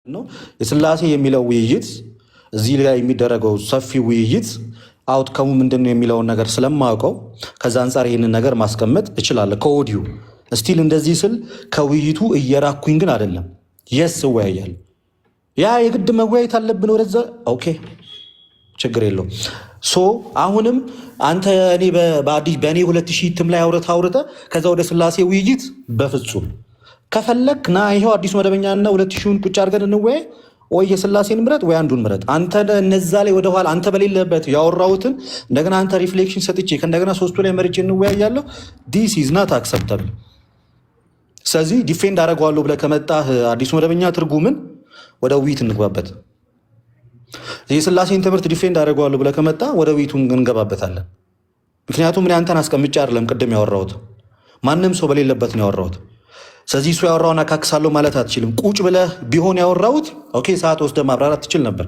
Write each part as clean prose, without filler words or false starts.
ነው የስላሴ የሚለው ውይይት እዚህ ላይ የሚደረገው ሰፊ ውይይት አውትከሙ ምንድነው የሚለውን ነገር ስለማውቀው ከዛ አንፃር ይህንን ነገር ማስቀመጥ እችላለሁ ከወዲሁ። ስቲል እንደዚህ ስል ከውይይቱ እየራኩኝ ግን አይደለም። የስ እወያያለሁ። ያ የግድ መወያየት አለብን ወደዛ። ኦኬ ችግር የለውም። ሶ አሁንም አንተ እኔ በእኔ 2000 ትም ላይ አውርተ ከዛ ወደ ስላሴ ውይይት በፍጹም ከፈለክ ና ይሄው አዲሱ መደበኛና 2000ን ቁጭ አድርገን እንወያይ። ወይ የስላሴን ምረጥ ወይ አንዱን ምረጥ። አንተ እነዛ ላይ ወደኋላ አንተ በሌለበት ያወራሁትን እንደገና አንተ ሪፍሌክሽን ሰጥቼ ከእንደገና ሶስቱ ላይ መርጬ እንወያያለሁ። ዲስ ኢዝ ናት አክሰፕተብል። ስለዚህ ዲፌንድ አደርገዋለሁ ብለህ ከመጣህ አዲሱ መደበኛ ትርጉምን ወደ ውይይት እንግባበት። የስላሴን ትምህርት ዲፌንድ አደርገዋለሁ ብለህ ከመጣ ወደ ውይይቱ እንገባበታለን። ምክንያቱም እኔ አንተን አስቀምጬ አይደለም ቅድም ያወራሁት፣ ማንም ሰው በሌለበት ነው ያወራሁት። ስለዚህ እሱ ያወራውን አካክሳለሁ ማለት አትችልም። ቁጭ ብለህ ቢሆን ያወራሁት ኦኬ ሰዓት ወስደህ ማብራራት ትችል ነበር።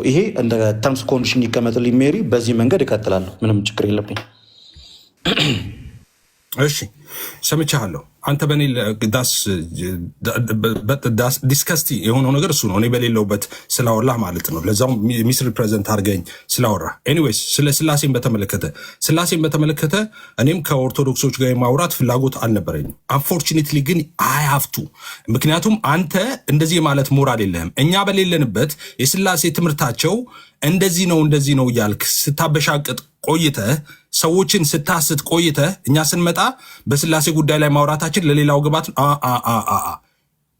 ይሄ እንደ ተርምስ ኮንዲሽን ይቀመጥልኝ ሜሪ። በዚህ መንገድ እቀጥላለሁ። ምንም ችግር የለብኝ። እሺ ሰምቻለሁ። አንተ በኔ ዲስከስቲ የሆነው ነገር እሱ ነው። እኔ በሌለውበት ስላወራህ ማለት ነው። ለዛውም ሚስ ሪፕሬዘንት አድርገኝ ስላወራህ። ኤኒዌይስ ስለ ስላሴን በተመለከተ እኔም ከኦርቶዶክሶች ጋር የማውራት ፍላጎት አልነበረኝም። አንፎርቹኔትሊ ግን አይ ሃቭ ቱ። ምክንያቱም አንተ እንደዚህ ማለት ሞራል የለህም። እኛ በሌለንበት የስላሴ ትምህርታቸው እንደዚህ ነው እያልክ ስታበሻቅጥ ቆይተህ ሰዎችን ስታስት ቆይተህ እኛ ስንመጣ በስላሴ ጉዳይ ላይ ማውራታችን ለሌላው ግባት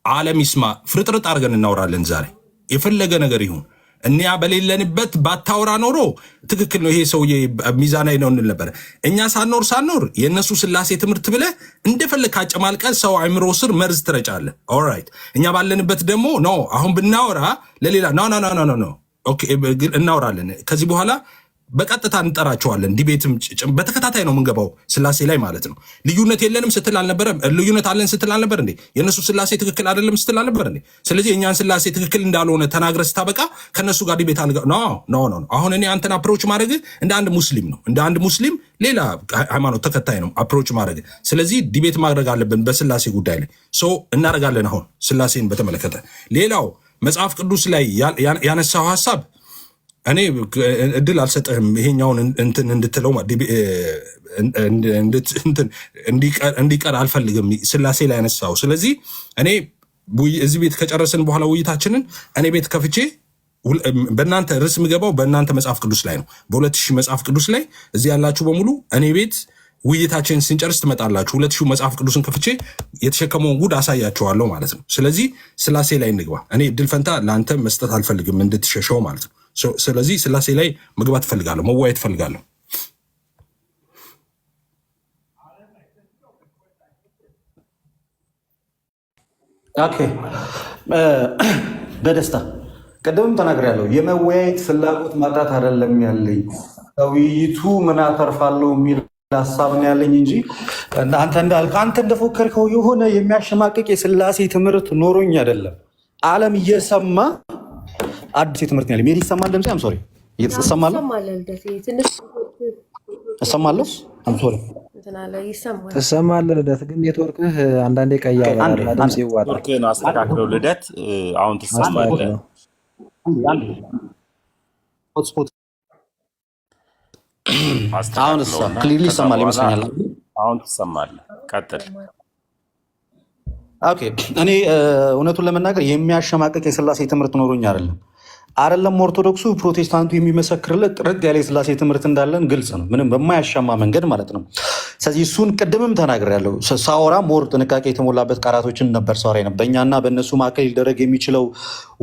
ዓለም ይስማ ፍርጥርጥ አድርገን እናወራለን። ዛሬ የፈለገ ነገር ይሁን እኛ በሌለንበት ባታወራ ኖሮ ትክክል ነው፣ ይሄ ሰውዬ ሚዛናዊ ነው እንል ነበር። እኛ ሳኖር የእነሱ ስላሴ ትምህርት ብለህ እንደፈለግ ካጨማልቀ ሰው አእምሮ ስር መርዝ ትረጫለህ። ኦልራይት እኛ ባለንበት ደግሞ ኖ አሁን ብናወራ ለሌላ ኖ ኦኬ እናወራለን። ከዚህ በኋላ በቀጥታ እንጠራቸዋለን። ዲቤትም በተከታታይ ነው የምንገባው ስላሴ ላይ ማለት ነው። ልዩነት የለንም ስትል አልነበረም? ልዩነት አለን ስትል አልነበር እንዴ? የእነሱ ስላሴ ትክክል አይደለም ስትል አልነበር እንዴ? ስለዚህ የእኛን ስላሴ ትክክል እንዳልሆነ ተናግረ ስታበቃ ከእነሱ ጋር ዲቤት ኖ። አሁን እኔ አንተን አፕሮች ማድረግ እንደ አንድ ሙስሊም ነው፣ እንደ አንድ ሙስሊም ሌላ ሃይማኖት ተከታይ ነው አፕሮች ማድረግ። ስለዚህ ዲቤት ማድረግ አለብን በስላሴ ጉዳይ ላይ እናደርጋለን። አሁን ስላሴን በተመለከተ ሌላው መጽሐፍ ቅዱስ ላይ ያነሳው ሀሳብ እኔ እድል አልሰጠህም ይሄኛውን እንትን እንድትለው እንዲቀር አልፈልግም ስላሴ ላይ ያነሳው። ስለዚህ እኔ እዚህ ቤት ከጨረስን በኋላ ውይይታችንን እኔ ቤት ከፍቼ በእናንተ ርዕስ ምገባው በእናንተ መጽሐፍ ቅዱስ ላይ ነው። በ2000 መጽሐፍ ቅዱስ ላይ እዚህ ያላችሁ በሙሉ እኔ ቤት ውይይታችንን ስንጨርስ ትመጣላችሁ። 2000 መጽሐፍ ቅዱስን ከፍቼ የተሸከመውን ጉድ አሳያችኋለሁ ማለት ነው። ስለዚህ ስላሴ ላይ እንግባ። እኔ እድል ፈንታ ለአንተ መስጠት አልፈልግም እንድትሸሸው ማለት ነው። ስለዚህ ስላሴ ላይ መግባት እፈልጋለሁ፣ መዋየት እፈልጋለሁ። ኦኬ በደስታ ቅድምም ተናግሬያለሁ። የመወያየት ፍላጎት ማጣት አይደለም ያለኝ፣ ከውይይቱ ምን አተርፋለሁ የሚል ሀሳብ ነው ያለኝ እንጂ አንተ እንዳልክ አንተ እንደፎከርከው የሆነ የሚያሸማቅቅ የስላሴ ትምህርት ኖሮኝ አይደለም። ዓለም እየሰማ አዲስ ትምህርት ነው ያለኝ። ሜሪ ይሰማል? ድምጼ አም ሶሪ እየተሰማለ እሰማለሁ። አም ሶሪ ትሰማለህ? ልደት ግን ኔትወርክህ አንዳንዴ ቀያለ ድምጽ ይዋጣል። ኔትወርክህን አስተካክለው ልደት። አሁን ትሰማለህ? አሁን ክሊርሊ ይሰማል ይመስለኛል። አሁን ትሰማለህ? ቀጥል። ኦኬ እኔ እውነቱን ለመናገር የሚያሸማቀቅ የስላሴ ትምህርት ኖሮኝ አይደለም ኦርቶዶክሱ ፕሮቴስታንቱ የሚመሰክርለት ጥርት ያለ የስላሴ ትምህርት እንዳለን ግልጽ ነው፣ ምንም በማያሻማ መንገድ ማለት ነው። ስለዚህ እሱን ቅድምም ተናግሬያለሁ። ሳወራ ሞር ጥንቃቄ የተሞላበት ቃላቶችን ነበር ሳወራ ነበር። በእኛና በእነሱ መካከል ሊደረግ የሚችለው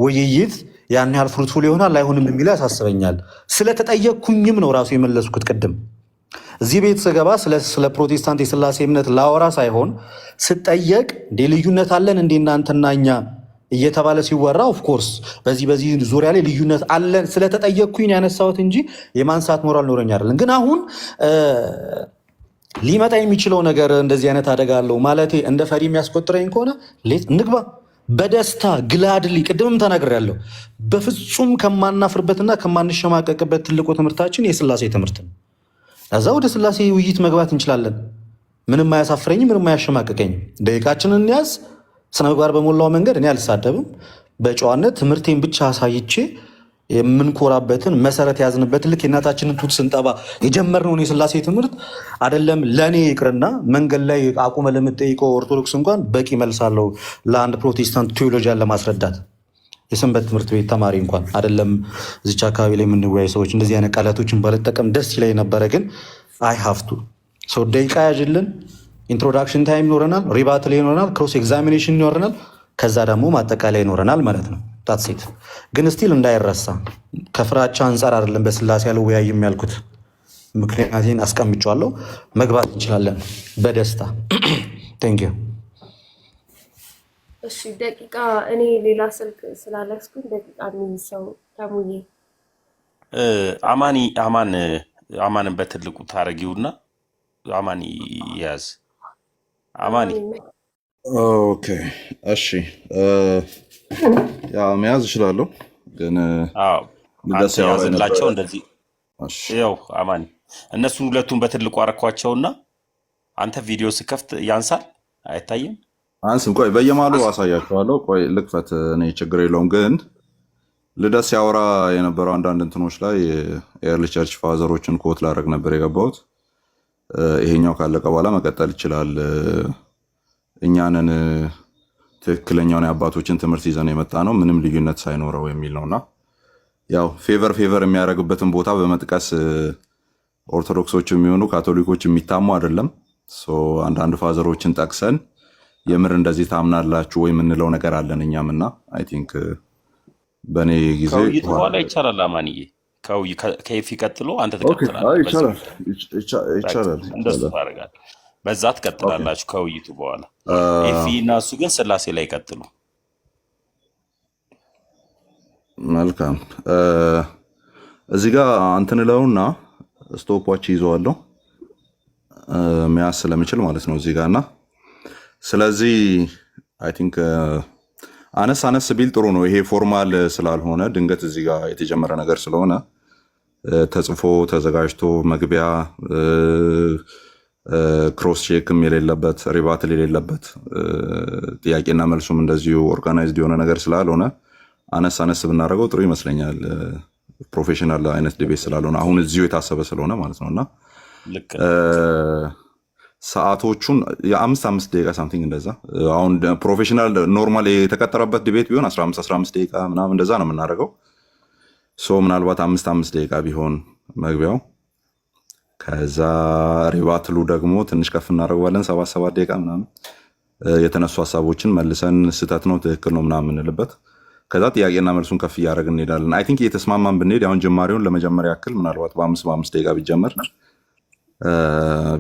ውይይት ያን ያህል ፍሩትፉል ይሆናል አይሆንም የሚለው ያሳስበኛል። ስለተጠየቅኩኝም ነው ራሱ የመለስኩት። ቅድም እዚህ ቤት ስገባ ስለ ፕሮቴስታንት የስላሴ እምነት ላወራ ሳይሆን ስጠየቅ እንዴ ልዩነት አለን እንዴ እናንተና እኛ እየተባለ ሲወራ ኦፍኮርስ በዚህ ዙሪያ ላይ ልዩነት አለን ስለተጠየቅኩኝ ያነሳሁት እንጂ የማንሳት ሞራል ኖረኝ አይደለም። ግን አሁን ሊመጣ የሚችለው ነገር እንደዚህ አይነት አደጋ አለው ማለቴ እንደ ፈሪ የሚያስቆጥረኝ ከሆነ እንግባ በደስታ ግላድሊ። ቅድምም ተናግሬያለሁ። በፍጹም ከማናፍርበትና ከማንሸማቀቅበት ትልቁ ትምህርታችን የስላሴ ትምህርት ነው። ከዛ ወደ ስላሴ ውይይት መግባት እንችላለን። ምንም አያሳፍረኝም፣ ምንም አያሸማቀቀኝም። ደቂቃችንን እንያዝ፣ ስነ ምግባር በሞላው መንገድ እኔ አልሳደብም። በጨዋነት ትምህርቴን ብቻ አሳይቼ የምንኮራበትን መሰረት ያዝንበትን ልክ የእናታችንን ጡት ስንጠባ የጀመርነውን የስላሴ ትምህርት አይደለም ለእኔ ይቅርና መንገድ ላይ አቁመ ለምጠይቀው ኦርቶዶክስ እንኳን በቂ መልሳለሁ ለአንድ ፕሮቴስታንት ቴዎሎጂያን ለማስረዳት የሰንበት ትምህርት ቤት ተማሪ እንኳን አይደለም። እዚች አካባቢ ላይ የምንወያይ ሰዎች እንደዚህ አይነት ቃላቶችን ባልጠቀም ደስ ይለኝ ነበረ፣ ግን አይ ሀፍቱ ሰው ደቂቃ ያዥልን። ኢንትሮዳክሽን ታይም ይኖረናል፣ ሪባትል ይኖረናል፣ ክሮስ ኤግዛሚኔሽን ይኖረናል፣ ከዛ ደግሞ ማጠቃለያ ይኖረናል ማለት ነው። ሴት ግን ስቲል እንዳይረሳ ከፍራቻ አንጻር አይደለም በስላሴ አልወያይም ያልኩት፣ ምክንያቴን አስቀምጫለሁ። መግባት እንችላለን በደስታ ቴንክ ዩ። እሺ ደቂቃ እኔ ሌላ ስልክ ስላለስኩኝ ደቂቃ የሚይዘው ተሙዬ አማንን በትልቁ ታረጊውና አማኒ ያዝ። አማኒ ኦኬ እሺ ያ መያዝ እችላለሁ፣ ግን አንተ ያዝላቸው እንደዚህ። ያው አማኒ እነሱን ሁለቱን በትልቁ አረኳቸውና አንተ ቪዲዮ ስከፍት ያንሳል አይታይም? አንስም። ቆይ በየማሉ አሳያቸዋለሁ። ቆይ ልክፈት፣ እኔ ችግር የለውም። ግን ልደት ሲያወራ የነበረው አንዳንድ እንትኖች ላይ ኤርሊ ቸርች ፋዘሮችን ኮት ላደርግ ነበር የገባሁት። ይሄኛው ካለቀ በኋላ መቀጠል ይችላል። እኛንን ትክክለኛውን የአባቶችን ትምህርት ይዘን የመጣ ነው ምንም ልዩነት ሳይኖረው የሚል ነውና ያው ፌቨር የሚያደርግበትን ቦታ በመጥቀስ ኦርቶዶክሶች የሚሆኑ ካቶሊኮች የሚታሙ አይደለም። አንዳንድ ፋዘሮችን ጠቅሰን የምር እንደዚህ ታምናላችሁ ወይ የምንለው ነገር አለን እኛም እና አይ ቲንክ በእኔ ጊዜ ከውይይት በኋላ ይቻላል። አማንዬ ከይፊ ቀጥሎ አንተ ትቀጥላለህ። ይቻላል፣ እንደሱ ታደርጋለህ። በዛ ትቀጥላላችሁ ከውይይቱ በኋላ። ኤፊ እና እሱ ግን ስላሴ ላይ ቀጥሉ። መልካም። እዚህ ጋር አንተን ለውና ስቶፕዋች ይዘዋለሁ መያዝ ስለምችል ማለት ነው እዚህ ጋርና ስለዚህ አይ ቲንክ አነስ ቢል ጥሩ ነው። ይሄ ፎርማል ስላልሆነ ድንገት እዚህ ጋር የተጀመረ ነገር ስለሆነ ተጽፎ ተዘጋጅቶ መግቢያ ክሮስ ቼክም የሌለበት ሪባትል የሌለበት ጥያቄና መልሱም እንደዚሁ ኦርጋናይዝድ የሆነ ነገር ስላልሆነ አነስ ብናደርገው ጥሩ ይመስለኛል። ፕሮፌሽናል አይነት ዲቤት ስላልሆነ አሁን እዚሁ የታሰበ ስለሆነ ማለት ነውና ሰዓቶቹን የ5 ደቂቃ ሳምቲንግ እንደዛ። አሁን ፕሮፌሽናል ኖርማል የተቀጠረበት ዲቤት ቢሆን 15 ደቂቃ ምናምን እንደዛ ነው የምናደርገው። ምናልባት 5 ደቂቃ ቢሆን መግቢያው፣ ከዛ ሪባትሉ ደግሞ ትንሽ ከፍ እናደርገዋለን 7 ደቂቃ ምናምን የተነሱ ሀሳቦችን መልሰን ስህተት ነው ትክክል ነው ምናምን የምንልበት፣ ከዛ ጥያቄና መልሱን ከፍ እያደረግን እንሄዳለን። አይ ቲንክ እየተስማማን ብንሄድ አሁን ጅማሬውን ለመጀመሪያ ያክል ምናልባት በ5 ደቂቃ ቢጀመር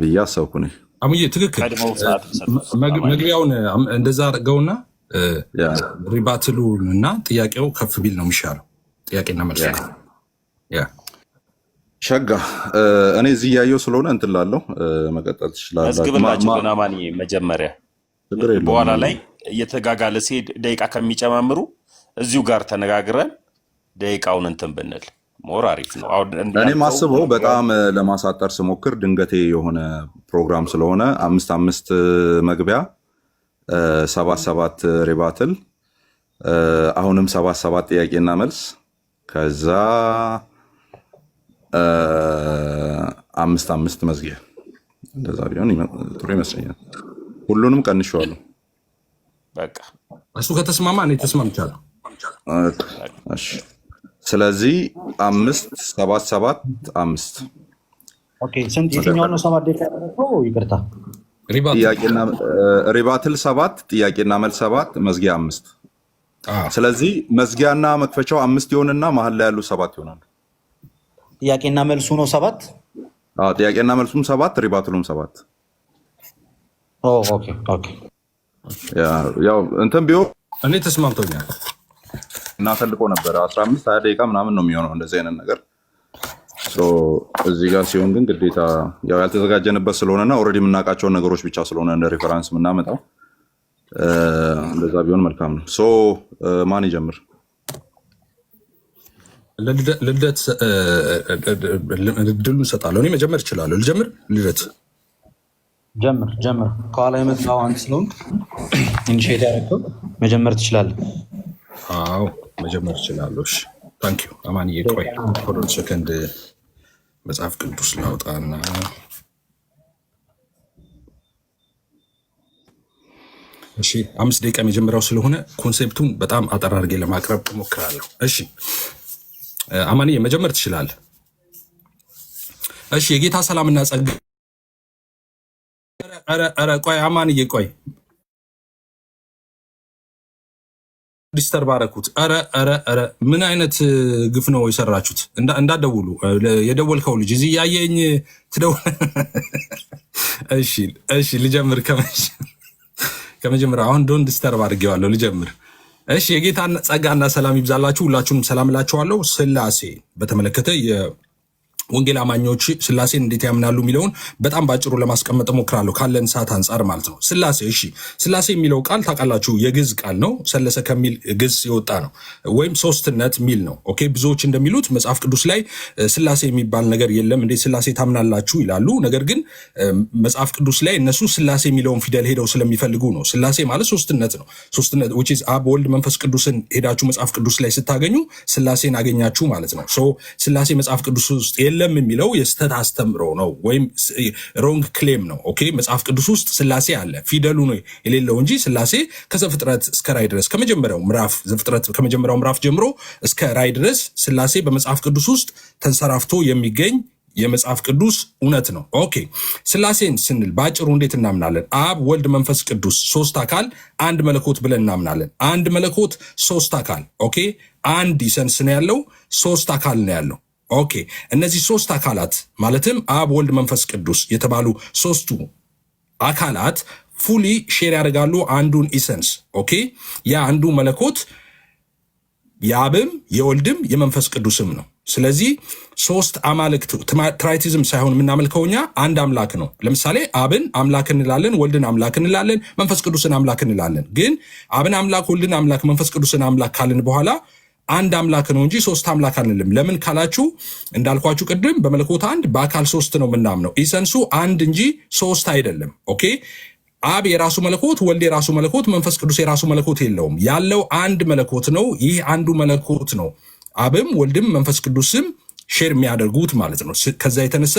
ብዬ አሰብኩ እኔ። አሙዬ ትክክል። መግቢያውን እንደዛ አድርገውና ሪባትሉ እና ጥያቄው ከፍ ቢል ነው የሚሻለው። ጥያቄና መልስ ሸጋ እኔ እዚህ እያየው ስለሆነ እንትን ላለው መቀጠል ትችላለህ። መዝግብላቸው ግን አማንዬ መጀመሪያ፣ በኋላ ላይ እየተጋጋለ ሲሄድ ደቂቃ ከሚጨማምሩ እዚሁ ጋር ተነጋግረን ደቂቃውን እንትን ብንል ሞር አሪፍ ነው። እኔ ማስበው በጣም ለማሳጠር ስሞክር ድንገቴ የሆነ ፕሮግራም ስለሆነ 5 መግቢያ 7 ሪባትል አሁንም 7 ጥያቄና መልስ ከዛ 5 መዝጊያ እንደዛ ቢሆን ጥሩ ይመስለኛል። ሁሉንም ቀንሼዋለሁ። በቃ እሱ ከተስማማ እኔ ተስማምቻለሁ። እሺ ስለዚህ 5 ኦኬ። ስንት የትኛው ነው 7 ደቂቃ ያደረገው? ይቅርታ ሪባትል 7 ጥያቄና መልስ 7 መዝጊያ 5። ስለዚህ መዝጊያና መክፈቻው 5 ይሆንና መሀል ላይ ያሉ 7 ይሆናሉ። ጥያቄና መልሱ ነው 7። ጥያቄና መልሱም 7 ሪባትሉም 7። ኦኬ ያው እንትን ቢሆን እኔ ተስማምቶኛል እና ፈልቆ ነበረ 15-20 ደቂቃ ምናምን ነው የሚሆነው እንደዚህ አይነት ነገር። እዚህ ጋር ሲሆን ግን ግዴታ ያው ያልተዘጋጀንበት ስለሆነና ኦልሬዲ የምናውቃቸውን ነገሮች ብቻ ስለሆነ እንደ ሪፈረንስ የምናመጣው እንደዛ ቢሆን መልካም ነው። ማን ይጀምር? ልደት ድሉን እሰጣለሁ። እኔ መጀመር እችላለሁ። ልጀምር? ልደት ጀምር ከኋላ የመጣው አንተ ስለሆንክ ኢኒሼት ያደረገው መጀመር ትችላለህ። አዎ መጀመር እችላለሁ። እሺ ታንክ ዩ አማንዬ። ቆይ ፎር ሰከንድ መጽሐፍ ቅዱስ ላውጣና እሺ 5 ደቂቃ የመጀመሪያው ስለሆነ ኮንሴፕቱን በጣም አጠር አድርጌ ለማቅረብ እሞክራለሁ። እሺ አማንዬ መጀመር ትችላለህ። እሺ የጌታ ሰላምና ጸጋ ኧረ ቆይ አማንዬ ቆይ ዲስተርብ አደረኩት። ኧረ ምን አይነት ግፍ ነው የሰራችሁት? እንዳትደውሉ የደወልከው ልጅ እዚህ ያየኝ ትደውል። እሺ ልጀምር ከመጀመሪያ አሁን ዶንት ዲስተርብ አድርጌዋለሁ። ልጀምር። እሺ የጌታ ጸጋና ሰላም ይብዛላችሁ። ሁላችሁንም ሰላም እላችኋለሁ። ስላሴ በተመለከተ ወንጌል አማኞች ስላሴን እንዴት ያምናሉ የሚለውን በጣም ባጭሩ ለማስቀመጥ እሞክራለሁ ካለን ሰዓት አንጻር ማለት ነው። ስላሴ እሺ ስላሴ የሚለው ቃል ታውቃላችሁ የግዕዝ ቃል ነው። ሰለሰ ከሚል ግዕዝ የወጣ ነው ወይም ሶስትነት ሚል ነው። ኦኬ ብዙዎች እንደሚሉት መጽሐፍ ቅዱስ ላይ ስላሴ የሚባል ነገር የለም እንዴ ስላሴ ታምናላችሁ ይላሉ። ነገር ግን መጽሐፍ ቅዱስ ላይ እነሱ ስላሴ የሚለውን ፊደል ሄደው ስለሚፈልጉ ነው። ስላሴ ማለት ሶስትነት ነው። ሶስትነት which is አብ ወልድ መንፈስ ቅዱስን ሄዳችሁ መጽሐፍ ቅዱስ ላይ ስታገኙ ስላሴን አገኛችሁ ማለት ነው። ሶ ስላሴ መጽሐፍ ቅዱስ ውስጥ የለም የሚለው የስተት አስተምሮ ነው ወይም ሮንግ ክሌም ነው። ኦኬ መጽሐፍ ቅዱስ ውስጥ ስላሴ አለ ፊደሉ ነው የሌለው እንጂ ስላሴ ከዘፍጥረት እስከ ራዕይ ድረስ ከመጀመሪያው ምዕራፍ ዘፍጥረት ከመጀመሪያው ምዕራፍ ጀምሮ እስከ ራዕይ ድረስ ስላሴ በመጽሐፍ ቅዱስ ውስጥ ተንሰራፍቶ የሚገኝ የመጽሐፍ ቅዱስ እውነት ነው። ኦኬ ስላሴን ስንል ባጭሩ እንዴት እናምናለን? አብ ወልድ መንፈስ ቅዱስ ሶስት አካል አንድ መለኮት ብለን እናምናለን። አንድ መለኮት ሶስት አካል ኦኬ አንድ ኢሰንስ ነው ያለው ሶስት አካል ነው ያለው። ኦኬ እነዚህ ሶስት አካላት ማለትም አብ ወልድ መንፈስ ቅዱስ የተባሉ ሶስቱ አካላት ፉሊ ሼር ያደርጋሉ አንዱን ኢሰንስ። ኦኬ ያ አንዱ መለኮት የአብም የወልድም የመንፈስ ቅዱስም ነው። ስለዚህ ሶስት አማልክት ትራይቲዝም ሳይሆን የምናመልከው እኛ አንድ አምላክ ነው። ለምሳሌ አብን አምላክ እንላለን፣ ወልድን አምላክ እንላለን፣ መንፈስ ቅዱስን አምላክ እንላለን። ግን አብን አምላክ፣ ወልድን አምላክ፣ መንፈስ ቅዱስን አምላክ ካልን በኋላ አንድ አምላክ ነው እንጂ ሶስት አምላክ አንልም። ለምን ካላችሁ እንዳልኳችሁ ቅድም በመለኮት አንድ በአካል ሶስት ነው ምናምነው። ኢሰንሱ አንድ እንጂ ሶስት አይደለም። ኦኬ አብ የራሱ መለኮት፣ ወልድ የራሱ መለኮት፣ መንፈስ ቅዱስ የራሱ መለኮት የለውም። ያለው አንድ መለኮት ነው። ይህ አንዱ መለኮት ነው አብም ወልድም መንፈስ ቅዱስም ሼር የሚያደርጉት ማለት ነው። ከዛ የተነሳ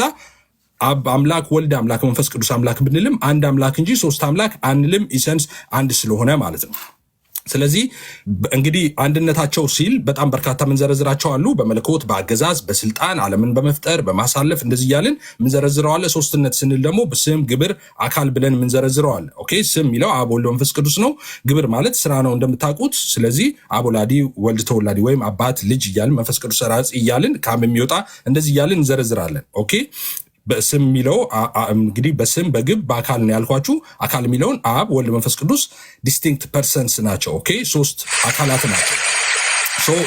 አብ አምላክ፣ ወልድ አምላክ፣ መንፈስ ቅዱስ አምላክ ብንልም አንድ አምላክ እንጂ ሶስት አምላክ አንልም። ኢሰንስ አንድ ስለሆነ ማለት ነው። ስለዚህ እንግዲህ አንድነታቸው ሲል በጣም በርካታ ምንዘረዝራቸው አሉ። በመለኮት በአገዛዝ በስልጣን ዓለምን በመፍጠር በማሳለፍ እንደዚህ እያልን ምንዘረዝረዋለ። ሶስትነት ስንል ደግሞ በስም ግብር አካል ብለን ምንዘረዝረዋለ። ኦኬ ስም የሚለው አብ ወልድ መንፈስ ቅዱስ ነው። ግብር ማለት ስራ ነው እንደምታውቁት። ስለዚህ አብ ወላዲ ወልድ ተወላዲ ወይም አባት ልጅ እያልን መንፈስ ቅዱስ ሰራጽ እያልን ካም የሚወጣ እንደዚህ እያልን እንዘረዝራለን። ኦኬ በስም የሚለው እንግዲህ በስም በግብ በአካል ነው ያልኳችሁ። አካል የሚለውን አብ ወልድ መንፈስ ቅዱስ ዲስቲንክት ፐርሰንስ ናቸው። ኦኬ ሶስት አካላት ናቸው።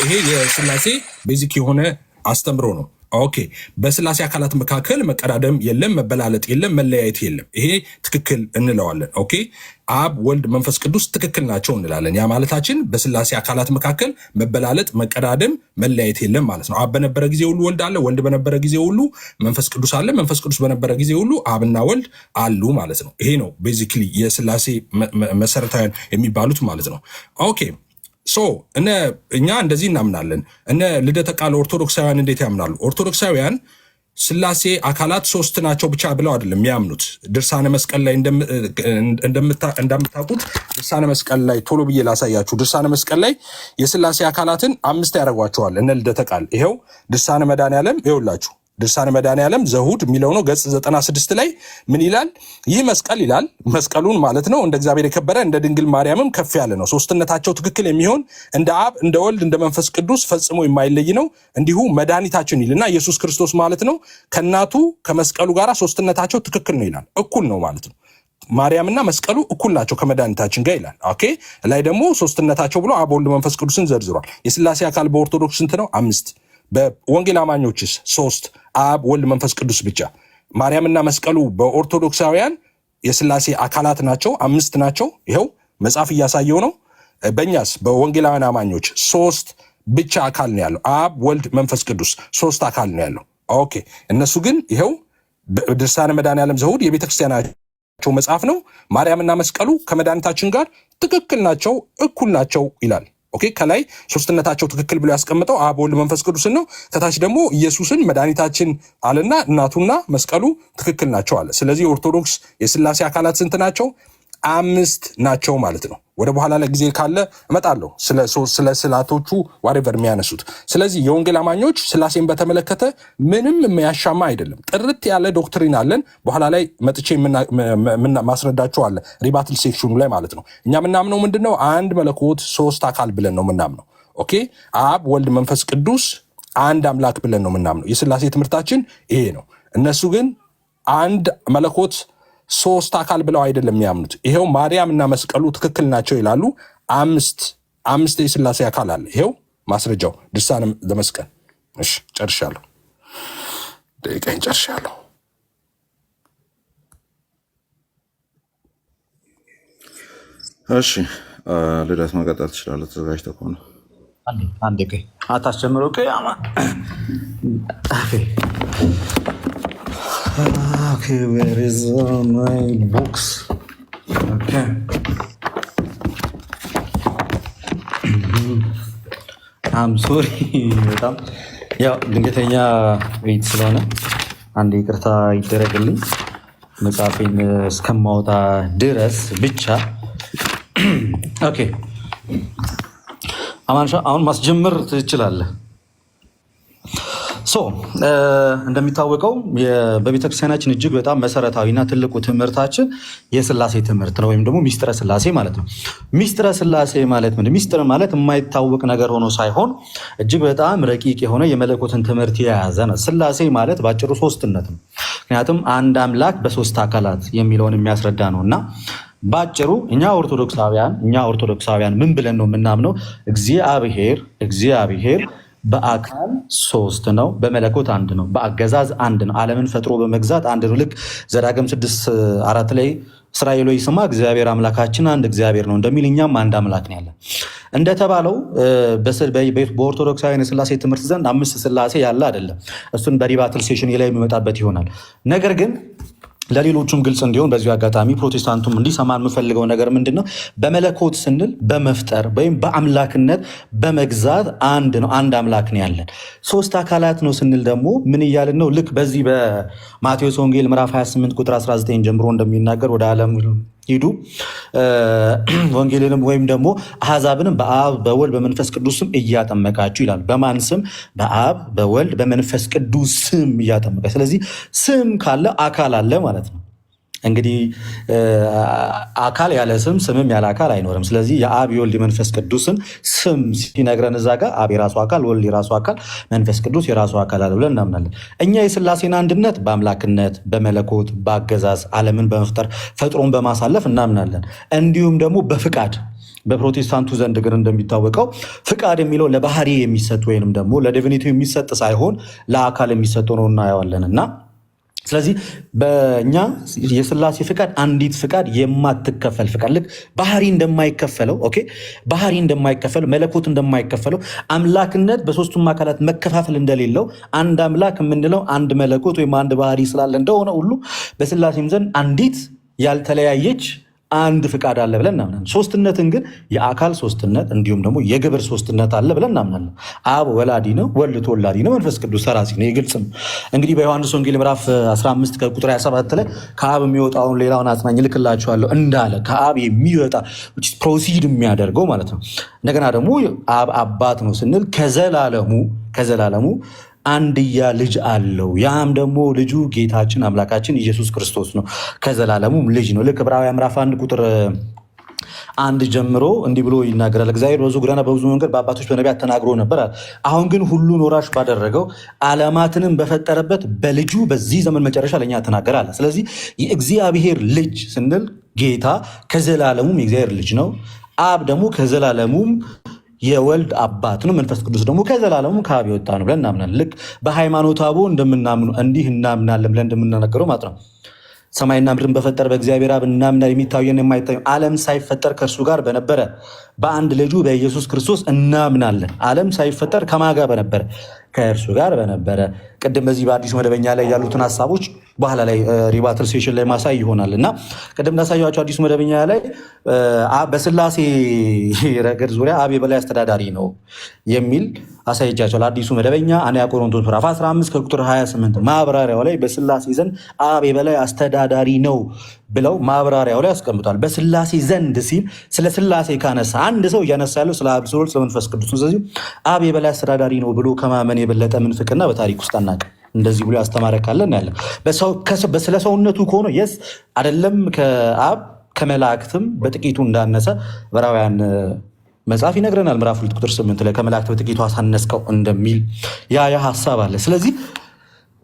ይሄ የስላሴ ቤዚክ የሆነ አስተምሮ ነው። ኦኬ በስላሴ አካላት መካከል መቀዳደም የለም፣ መበላለጥ የለም፣ መለያየት የለም። ይሄ ትክክል እንለዋለን። ኦኬ አብ ወልድ መንፈስ ቅዱስ ትክክል ናቸው እንላለን። ያ ማለታችን በስላሴ አካላት መካከል መበላለጥ፣ መቀዳደም፣ መለያየት የለም ማለት ነው። አብ በነበረ ጊዜ ሁሉ ወልድ አለ፣ ወልድ በነበረ ጊዜ ሁሉ መንፈስ ቅዱስ አለ፣ መንፈስ ቅዱስ በነበረ ጊዜ ሁሉ አብና ወልድ አሉ ማለት ነው። ይሄ ነው ቤዚክሊ የስላሴ መሰረታዊያን የሚባሉት ማለት ነው። ኦኬ እኛ እንደዚህ እናምናለን። እነ ልደተ ቃል ኦርቶዶክሳውያን እንዴት ያምናሉ? ኦርቶዶክሳውያን ስላሴ አካላት ሶስት ናቸው ብቻ ብለው አይደለም የሚያምኑት። ድርሳነ መስቀል ላይ እንደምታውቁት ድርሳነ መስቀል ላይ ቶሎ ብዬ ላሳያችሁ። ድርሳነ መስቀል ላይ የስላሴ አካላትን 5 ያደርጓቸዋል እነ ልደተ ቃል። ይኸው ድርሳነ መድኃኔዓለም ይኸውላችሁ ድርሳነ መድኃኔዓለም ዘሁድ የሚለው ነው። ገጽ 96 ላይ ምን ይላል? ይህ መስቀል ይላል መስቀሉን ማለት ነው እንደ እግዚአብሔር የከበረ እንደ ድንግል ማርያምም ከፍ ያለ ነው። ሶስትነታቸው ትክክል የሚሆን እንደ አብ እንደ ወልድ እንደ መንፈስ ቅዱስ ፈጽሞ የማይለይ ነው። እንዲሁ መድኃኒታችን ይልና ኢየሱስ ክርስቶስ ማለት ነው ከእናቱ ከመስቀሉ ጋር ሶስትነታቸው ትክክል ነው ይላል። እኩል ነው ማለት ነው። ማርያምና መስቀሉ እኩል ናቸው ከመድኃኒታችን ጋር ይላል። ኦኬ ላይ ደግሞ ሶስትነታቸው ብሎ አብ ወልድ መንፈስ ቅዱስን ዘርዝሯል። የስላሴ አካል በኦርቶዶክስ ስንት ነው? 5። በወንጌል አማኞችስ 3 አብ ወልድ መንፈስ ቅዱስ ብቻ። ማርያምና መስቀሉ በኦርቶዶክሳውያን የስላሴ አካላት ናቸው፣ 5 ናቸው። ይኸው መጽሐፍ እያሳየው ነው። በእኛስ በወንጌላውያን አማኞች 3 ብቻ አካል ነው ያለው። አብ ወልድ መንፈስ ቅዱስ 3 አካል ነው ያለው። ኦኬ እነሱ ግን ይኸው ድርሳነ መድኃኔዓለም ዘሁድ የቤተክርስቲያናቸው መጽሐፍ ነው። ማርያምና መስቀሉ ከመድኃኒታችን ጋር ትክክል ናቸው፣ እኩል ናቸው ይላል። ኦኬ ከላይ ሶስትነታቸው ትክክል ብሎ ያስቀምጠው አብ ወልድ መንፈስ ቅዱስን ነው። ከታች ደግሞ ኢየሱስን መድኃኒታችን አለና እናቱና መስቀሉ ትክክል ናቸው አለ። ስለዚህ ኦርቶዶክስ የሥላሴ አካላት ስንት ናቸው? 5 ናቸው ማለት ነው። ወደ በኋላ ላይ ጊዜ ካለ እመጣለሁ ስለ ስላቶቹ ዋሬቨር የሚያነሱት። ስለዚህ የወንጌል አማኞች ሥላሴን በተመለከተ ምንም የሚያሻማ አይደለም። ጥርት ያለ ዶክትሪን አለን። በኋላ ላይ መጥቼ ማስረዳቸው አለ ሪባትል ሴክሽኑ ላይ ማለት ነው። እኛ ምናምነው ምንድነው? አንድ መለኮት 3 አካል ብለን ነው ምናምነው። ኦኬ አብ ወልድ መንፈስ ቅዱስ አንድ አምላክ ብለን ነው ምናምነው። የሥላሴ ትምህርታችን ይሄ ነው። እነሱ ግን አንድ መለኮት 3 አካል ብለው አይደለም የሚያምኑት። ይሄው ማርያም እና መስቀሉ ትክክል ናቸው ይላሉ። 5 የሥላሴ አካል አለ። ይሄው ማስረጃው ድርሳነ ዘመስቀል። እሺ ጨርሻለሁ። ደቂቃዬን ጨርሻለሁ። እሺ ልደት መቀጠል ትችላለህ። ተዘጋጅተህ ከሆነ አንዴ አታስጀምረው። Okay, where is my books? Okay. I'm sorry. በጣም ያው ድንገተኛ ቤት ስለሆነ አንዴ ይቅርታ ይደረግልኝ። መጽሐፌን እስከማውጣ ድረስ ብቻ። ኦኬ አማንሻ አሁን ማስጀመር ትችላለህ። እንደሚታወቀው በቤተክርስቲያናችን እጅግ በጣም መሰረታዊና ትልቁ ትምህርታችን የሥላሴ ትምህርት ነው፣ ወይም ደግሞ ሚስጥረ ሥላሴ ማለት ነው። ሚስጥረ ሥላሴ ማለት ምን? ሚስጥር ማለት የማይታወቅ ነገር ሆኖ ሳይሆን እጅግ በጣም ረቂቅ የሆነ የመለኮትን ትምህርት የያዘ ነው። ሥላሴ ማለት ባጭሩ ሶስትነት ነው። ምክንያቱም አንድ አምላክ በ3 አካላት የሚለውን የሚያስረዳ ነው እና ባጭሩ እኛ ኦርቶዶክሳውያን ምን ብለን ነው የምናምነው? እግዚአብሔር በአካል 3 ነው፣ በመለኮት 1 ነው፣ በአገዛዝ 1 ነው፣ ዓለምን ፈጥሮ በመግዛት 1 ነው። ልክ ዘዳግም 6:4 ላይ እስራኤል ሆይ ስማ እግዚአብሔር አምላካችን አንድ እግዚአብሔር ነው እንደሚል እኛም አንድ አምላክ ነው ያለን እንደተባለው በኦርቶዶክሳውያን የሥላሴ ትምህርት ዘንድ 5 ሥላሴ ያለ አይደለም። እሱን በሪባትል ሴሽን ላይ የሚመጣበት ይሆናል። ነገር ግን ለሌሎቹም ግልጽ እንዲሆን በዚሁ አጋጣሚ ፕሮቴስታንቱም እንዲሰማ የምፈልገው ነገር ምንድን ነው? በመለኮት ስንል በመፍጠር ወይም በአምላክነት በመግዛት 1 ነው፣ አንድ አምላክ ነው ያለን። 3 አካላት ነው ስንል ደግሞ ምን እያልን ነው? ልክ በዚህ በማቴዎስ ወንጌል ምዕራፍ 28 ቁጥር 19 ጀምሮ እንደሚናገር ወደ ዓለም ሂዱ ወንጌልንም ወይም ደግሞ አሕዛብንም በአብ በወልድ በመንፈስ ቅዱስ ስም እያጠመቃችሁ ይላል። በማን ስም? በአብ በወልድ በመንፈስ ቅዱስ ስም እያጠመቀ። ስለዚህ ስም ካለ አካል አለ ማለት ነው። እንግዲህ አካል ያለ ስም፣ ስምም ያለ አካል አይኖርም። ስለዚህ የአብ የወልድ የመንፈስ ቅዱስን ስም ሲነግረን እዛ ጋር አብ የራሱ አካል፣ ወልድ የራሱ አካል፣ መንፈስ ቅዱስ የራሱ አካል አለ ብለን እናምናለን። እኛ የሥላሴን አንድነት በአምላክነት በመለኮት በአገዛዝ ዓለምን በመፍጠር ፈጥሮን በማሳለፍ እናምናለን። እንዲሁም ደግሞ በፍቃድ በፕሮቴስታንቱ ዘንድ ግን እንደሚታወቀው ፍቃድ የሚለው ለባህሪ የሚሰጥ ወይንም ደግሞ ለዲቪኒቲ የሚሰጥ ሳይሆን ለአካል የሚሰጥ ነው እናየዋለን እና ስለዚህ በእኛ የሥላሴ ፍቃድ አንዲት ፍቃድ የማትከፈል ፍቃድ፣ ልክ ባህሪ እንደማይከፈለው ባህሪ እንደማይከፈለው መለኮት እንደማይከፈለው አምላክነት በሶስቱም አካላት መከፋፈል እንደሌለው አንድ አምላክ የምንለው አንድ መለኮት ወይም አንድ ባህሪ ስላለ እንደሆነ ሁሉ በሥላሴም ዘንድ አንዲት ያልተለያየች አንድ ፍቃድ አለ ብለን እናምናለን። ሶስትነትን ግን የአካል ሶስትነት እንዲሁም ደግሞ የግብር ሶስትነት አለ ብለን እናምናለን። አብ ወላዲ ነው፣ ወልድ ተወላዲ ነው፣ መንፈስ ቅዱስ ሰራጺ ነው። ግልጽ ነው። እንግዲህ በዮሐንስ ወንጌል ምዕራፍ 15 ከቁጥር 27 ላይ ከአብ የሚወጣውን ሌላውን አጽናኝ እልክላችኋለሁ እንዳለ ከአብ የሚወጣ ፕሮሲድ የሚያደርገው ማለት ነው። እንደገና ደግሞ አብ አባት ነው ስንል ከዘላለሙ አንድያ ልጅ አለው። ያም ደግሞ ልጁ ጌታችን አምላካችን ኢየሱስ ክርስቶስ ነው። ከዘላለሙም ልጅ ነው። ልክ ዕብራውያን ምዕራፍ 1 ቁጥር 1 ጀምሮ እንዲህ ብሎ ይናገራል። እግዚአብሔር በብዙ ጎዳና በብዙ መንገድ በአባቶች በነቢያት ተናግሮ ነበር። አሁን ግን ሁሉን ወራሽ ባደረገው ዓለማትንም በፈጠረበት በልጁ በዚህ ዘመን መጨረሻ ለእኛ ተናገረ አለ። ስለዚህ የእግዚአብሔር ልጅ ስንል ጌታ ከዘላለሙም የእግዚአብሔር ልጅ ነው። አብ ደግሞ ከዘላለሙም የወልድ አባት ነው። መንፈስ ቅዱስ ደግሞ ከዘላለሙ ከአብ የወጣ ነው ብለን እናምናለን። ልክ በሃይማኖተ አበው እንደምናምኑ እንዲህ እናምናለን ብለን እንደምናነገረው ማለት ነው። ሰማይና ምድርን በፈጠረ በእግዚአብሔር አብ እናምናለን። የሚታየን የማይታየው ዓለም ሳይፈጠር ከእርሱ ጋር በነበረ በአንድ ልጁ በኢየሱስ ክርስቶስ እናምናለን። ዓለም ሳይፈጠር ከማን ጋር በነበረ? ከእርሱ ጋር በነበረ ቅድም በዚህ በአዲሱ መደበኛ ላይ ያሉትን ሀሳቦች በኋላ ላይ ሪባትል ሴሽን ላይ ማሳይ ይሆናል እና ቅድም እንዳሳያቸው አዲሱ መደበኛ ላይ በስላሴ ረገድ ዙሪያ አብ የበላይ አስተዳዳሪ ነው የሚል አሳይቻቸዋል። አዲሱ መደበኛ አንደኛ ቆሮንቶስ ምዕራፍ 15 ከቁጥር 28 ማብራሪያው ላይ በስላሴ ዘንድ አብ የበላይ አስተዳዳሪ ነው ብለው ማብራሪያው ላይ አስቀምጧል። በስላሴ ዘንድ ሲል ስለ ስላሴ ካነሳ አንድ ሰው እያነሳ ያለው ስለ አብ፣ ስለ ወልድ፣ ስለ መንፈስ ቅዱስ ነው። ስለዚህ አብ የበላይ አስተዳዳሪ ነው ብሎ ከማመን የበለጠ ምንፍቅና በታሪክ ውስጥ አናውቅም። እንደዚህ ብሎ ያስተማረ ካለን ያለ ስለ ሰውነቱ ከሆነ የስ አይደለም ከአብ ከመላእክትም በጥቂቱ እንዳነሰ ዕብራውያን መጽሐፍ ይነግረናል። ምዕራፍ 2 ቁጥር 8 ላይ ከመላእክት በጥቂቱ አሳነስከው እንደሚል ያ ሀሳብ አለ። ስለዚህ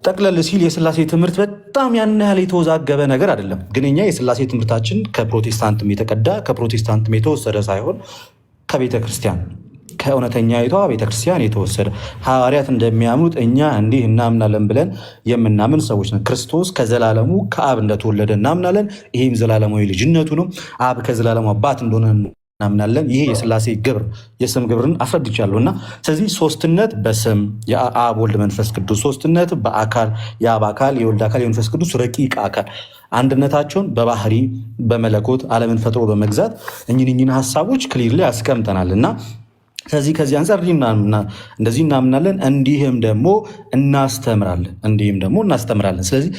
ጠቅለል ሲል የስላሴ ትምህርት በጣም ያን ያህል የተወዛገበ ነገር አይደለም። ግን እኛ የስላሴ ትምህርታችን ከፕሮቴስታንትም የተቀዳ ከፕሮቴስታንትም የተወሰደ ሳይሆን ከቤተ ክርስቲያን ከእውነተኛይቷ ቤተክርስቲያን የተወሰደ ሐዋርያት እንደሚያምኑት እኛ እንዲህ እናምናለን ብለን የምናምን ሰዎች ነን። ክርስቶስ ከዘላለሙ ከአብ እንደተወለደ እናምናለን። ይህም ዘላለማዊ ልጅነቱ ነው። አብ ከዘላለሙ አባት እንደሆነ እናምናለን። ይሄ የስላሴ ግብር የስም ግብርን አስረድቻለሁ እና ስለዚህ ሶስትነት በስም የአብ ወልድ መንፈስ ቅዱስ፣ ሶስትነት በአካል የአብ አካል የወልድ አካል የመንፈስ ቅዱስ ረቂቅ አካል፣ አንድነታቸውን በባህሪ በመለኮት ዓለምን ፈጥሮ በመግዛት እኝን ሀሳቦች ክሊርሊ ያስቀምጠናል እና ስለዚህ ከዚህ አንጻር እንደዚህ እናምናለን፣ እንዲህም ደግሞ እናስተምራለን። ስለዚህ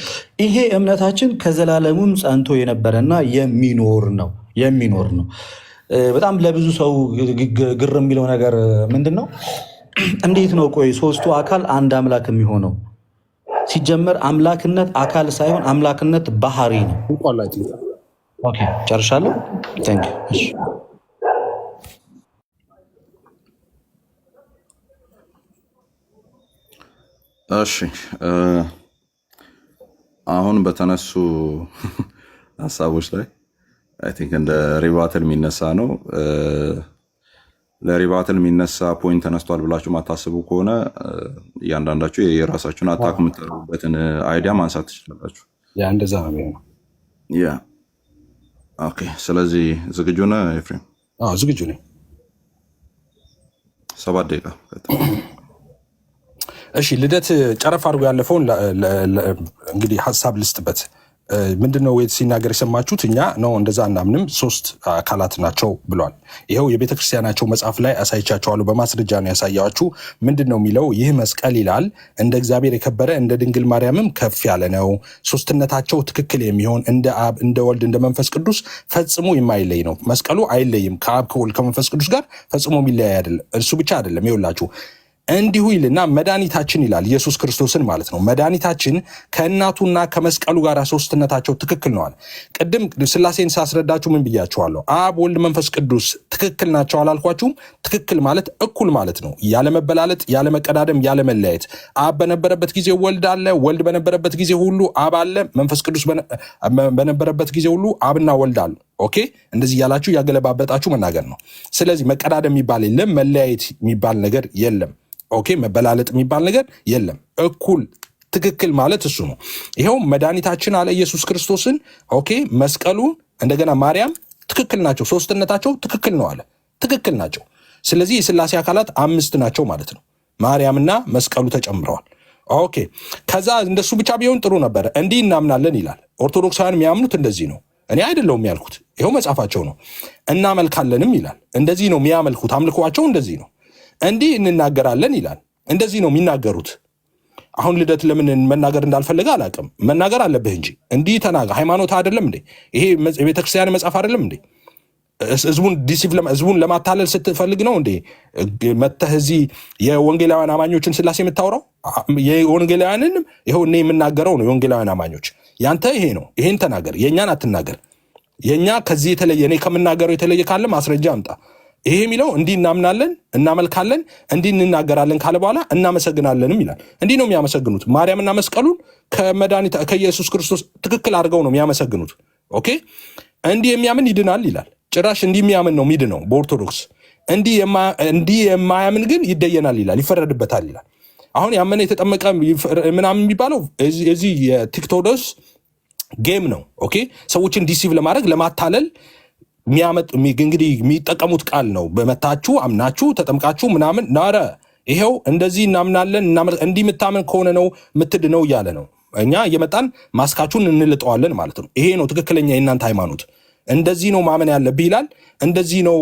ይሄ እምነታችን ከዘላለሙም ጸንቶ የነበረና የሚኖር ነው። በጣም ለብዙ ሰው ግር የሚለው ነገር ምንድን ነው? እንዴት ነው ቆይ ሶስቱ አካል አንድ አምላክ የሚሆነው? ሲጀመር አምላክነት አካል ሳይሆን አምላክነት ባህሪ ነው። ኦኬ ጨርሻለሁ። እሺ አሁን በተነሱ ሀሳቦች ላይ አይ ቲንክ እንደ ሪባትል የሚነሳ ነው። ለሪባትል የሚነሳ ፖይንት ተነስቷል ብላችሁ ማታስቡ ከሆነ እያንዳንዳችሁ የራሳችሁን አታክ የምታደርጉበትን አይዲያ ማንሳት ትችላላችሁ። እንደዛ ነው የሚሆነው። ኦኬ ስለዚህ ዝግጁ ነህ ኤፍሬም? ዝግጁ ነኝ። 7 ደቂቃ። እሺ ልደት ጨረፍ አድርጎ ያለፈውን እንግዲህ ሀሳብ ልስጥበት። ምንድነው ሲናገር የሰማችሁት? እኛ ነው እንደዛ እናምንም 3 አካላት ናቸው ብሏል። ይኸው የቤተክርስቲያናቸው መጽሐፍ ላይ አሳይቻቸዋለሁ፣ በማስረጃ ነው ያሳያችሁ። ምንድነው የሚለው? ይህ መስቀል ይላል እንደ እግዚአብሔር የከበረ እንደ ድንግል ማርያምም ከፍ ያለ ነው። ሶስትነታቸው ትክክል የሚሆን እንደ አብ እንደ ወልድ እንደ መንፈስ ቅዱስ ፈጽሞ የማይለይ ነው። መስቀሉ አይለይም። ከአብ ከወልድ ከመንፈስ ቅዱስ ጋር ፈጽሞ የሚለያይ አይደለም። እሱ ብቻ አይደለም፣ ይኸውላችሁ እንዲሁ ይልና መድኃኒታችን ይላል ኢየሱስ ክርስቶስን ማለት ነው። መድኃኒታችን ከእናቱና ከመስቀሉ ጋር ሶስትነታቸው ትክክል ነዋል። ቅድም ስላሴን ሳስረዳችሁ ምን ብያችኋለሁ? አብ ወልድ መንፈስ ቅዱስ ትክክል ናቸው አላልኳችሁም? ትክክል ማለት እኩል ማለት ነው። ያለመበላለጥ፣ ያለመቀዳደም፣ ያለመለያየት። አብ በነበረበት ጊዜ ወልድ አለ፣ ወልድ በነበረበት ጊዜ ሁሉ አብ አለ፣ መንፈስ ቅዱስ በነበረበት ጊዜ ሁሉ አብና ወልድ አሉ። ኦኬ እንደዚህ ያላችሁ ያገለባበጣችሁ መናገር ነው። ስለዚህ መቀዳደም የሚባል የለም፣ መለያየት የሚባል ነገር የለም። ኦኬ መበላለጥ የሚባል ነገር የለም። እኩል ትክክል ማለት እሱ ነው። ይኸው መድኃኒታችን አለ ኢየሱስ ክርስቶስን። ኦኬ መስቀሉን እንደገና ማርያም ትክክል ናቸው፣ ሶስትነታቸው ትክክል ነው አለ። ትክክል ናቸው። ስለዚህ የስላሴ አካላት 5 ናቸው ማለት ነው። ማርያምና መስቀሉ ተጨምረዋል። ኦኬ ከዛ እንደሱ ብቻ ቢሆን ጥሩ ነበረ። እንዲህ እናምናለን ይላል። ኦርቶዶክሳውያን የሚያምኑት እንደዚህ ነው። እኔ አይደለሁም ያልኩት፣ ይኸው መጽሐፋቸው ነው። እናመልካለንም ይላል። እንደዚህ ነው የሚያመልኩት። አምልኳቸው እንደዚህ ነው። እንዲህ እንናገራለን ይላል። እንደዚህ ነው የሚናገሩት። አሁን ልደት ለምን መናገር እንዳልፈለገ አላውቅም። መናገር አለብህ እንጂ እንዲህ ተናገር። ሃይማኖት አይደለም እንዴ? ይሄ የቤተክርስቲያን መጽሐፍ አይደለም እንዴ? ህዝቡን ለማታለል ስትፈልግ ነው እንዴ መተህ እዚህ የወንጌላውያን አማኞችን ስላሴ የምታወራው? የወንጌላውያንን ይኸው እኔ የምናገረው ነው። የወንጌላውያን አማኞች ያንተ ይሄ ነው። ይሄን ተናገር፣ የእኛን አትናገር። የእኛ ከዚህ የተለየ እኔ ከምናገረው የተለየ ካለ ማስረጃ አምጣ። ይሄ የሚለው እንዲህ እናምናለን፣ እናመልካለን፣ እንዲህ እንናገራለን ካለ በኋላ እናመሰግናለንም ይላል። እንዲህ ነው የሚያመሰግኑት። ማርያምና መስቀሉን ከመድኃኒት ከኢየሱስ ክርስቶስ ትክክል አድርገው ነው የሚያመሰግኑት። ኦኬ እንዲህ የሚያምን ይድናል ይላል። ጭራሽ እንዲህ የሚያምን ነው ሚድ ነው በኦርቶዶክስ። እንዲህ የማያምን ግን ይደየናል ይላል፣ ይፈረድበታል ይላል። አሁን ያመነ የተጠመቀ ምናምን የሚባለው የዚህ የቲክቶክስ ጌም ነው። ኦኬ ሰዎችን ዲሲቭ ለማድረግ ለማታለል እንግዲህ የሚጠቀሙት ቃል ነው። በመታችሁ አምናችሁ ተጠምቃችሁ ምናምን ናረ ይሄው እንደዚህ እናምናለን እንዲህ የምታምን ከሆነ ነው የምትድነው እያለ ነው። እኛ እየመጣን ማስካችሁን እንልጠዋለን ማለት ነው። ይሄ ነው ትክክለኛ የእናንተ ሃይማኖት። እንደዚህ ነው ማመን ያለብህ ይላል። እንደዚህ ነው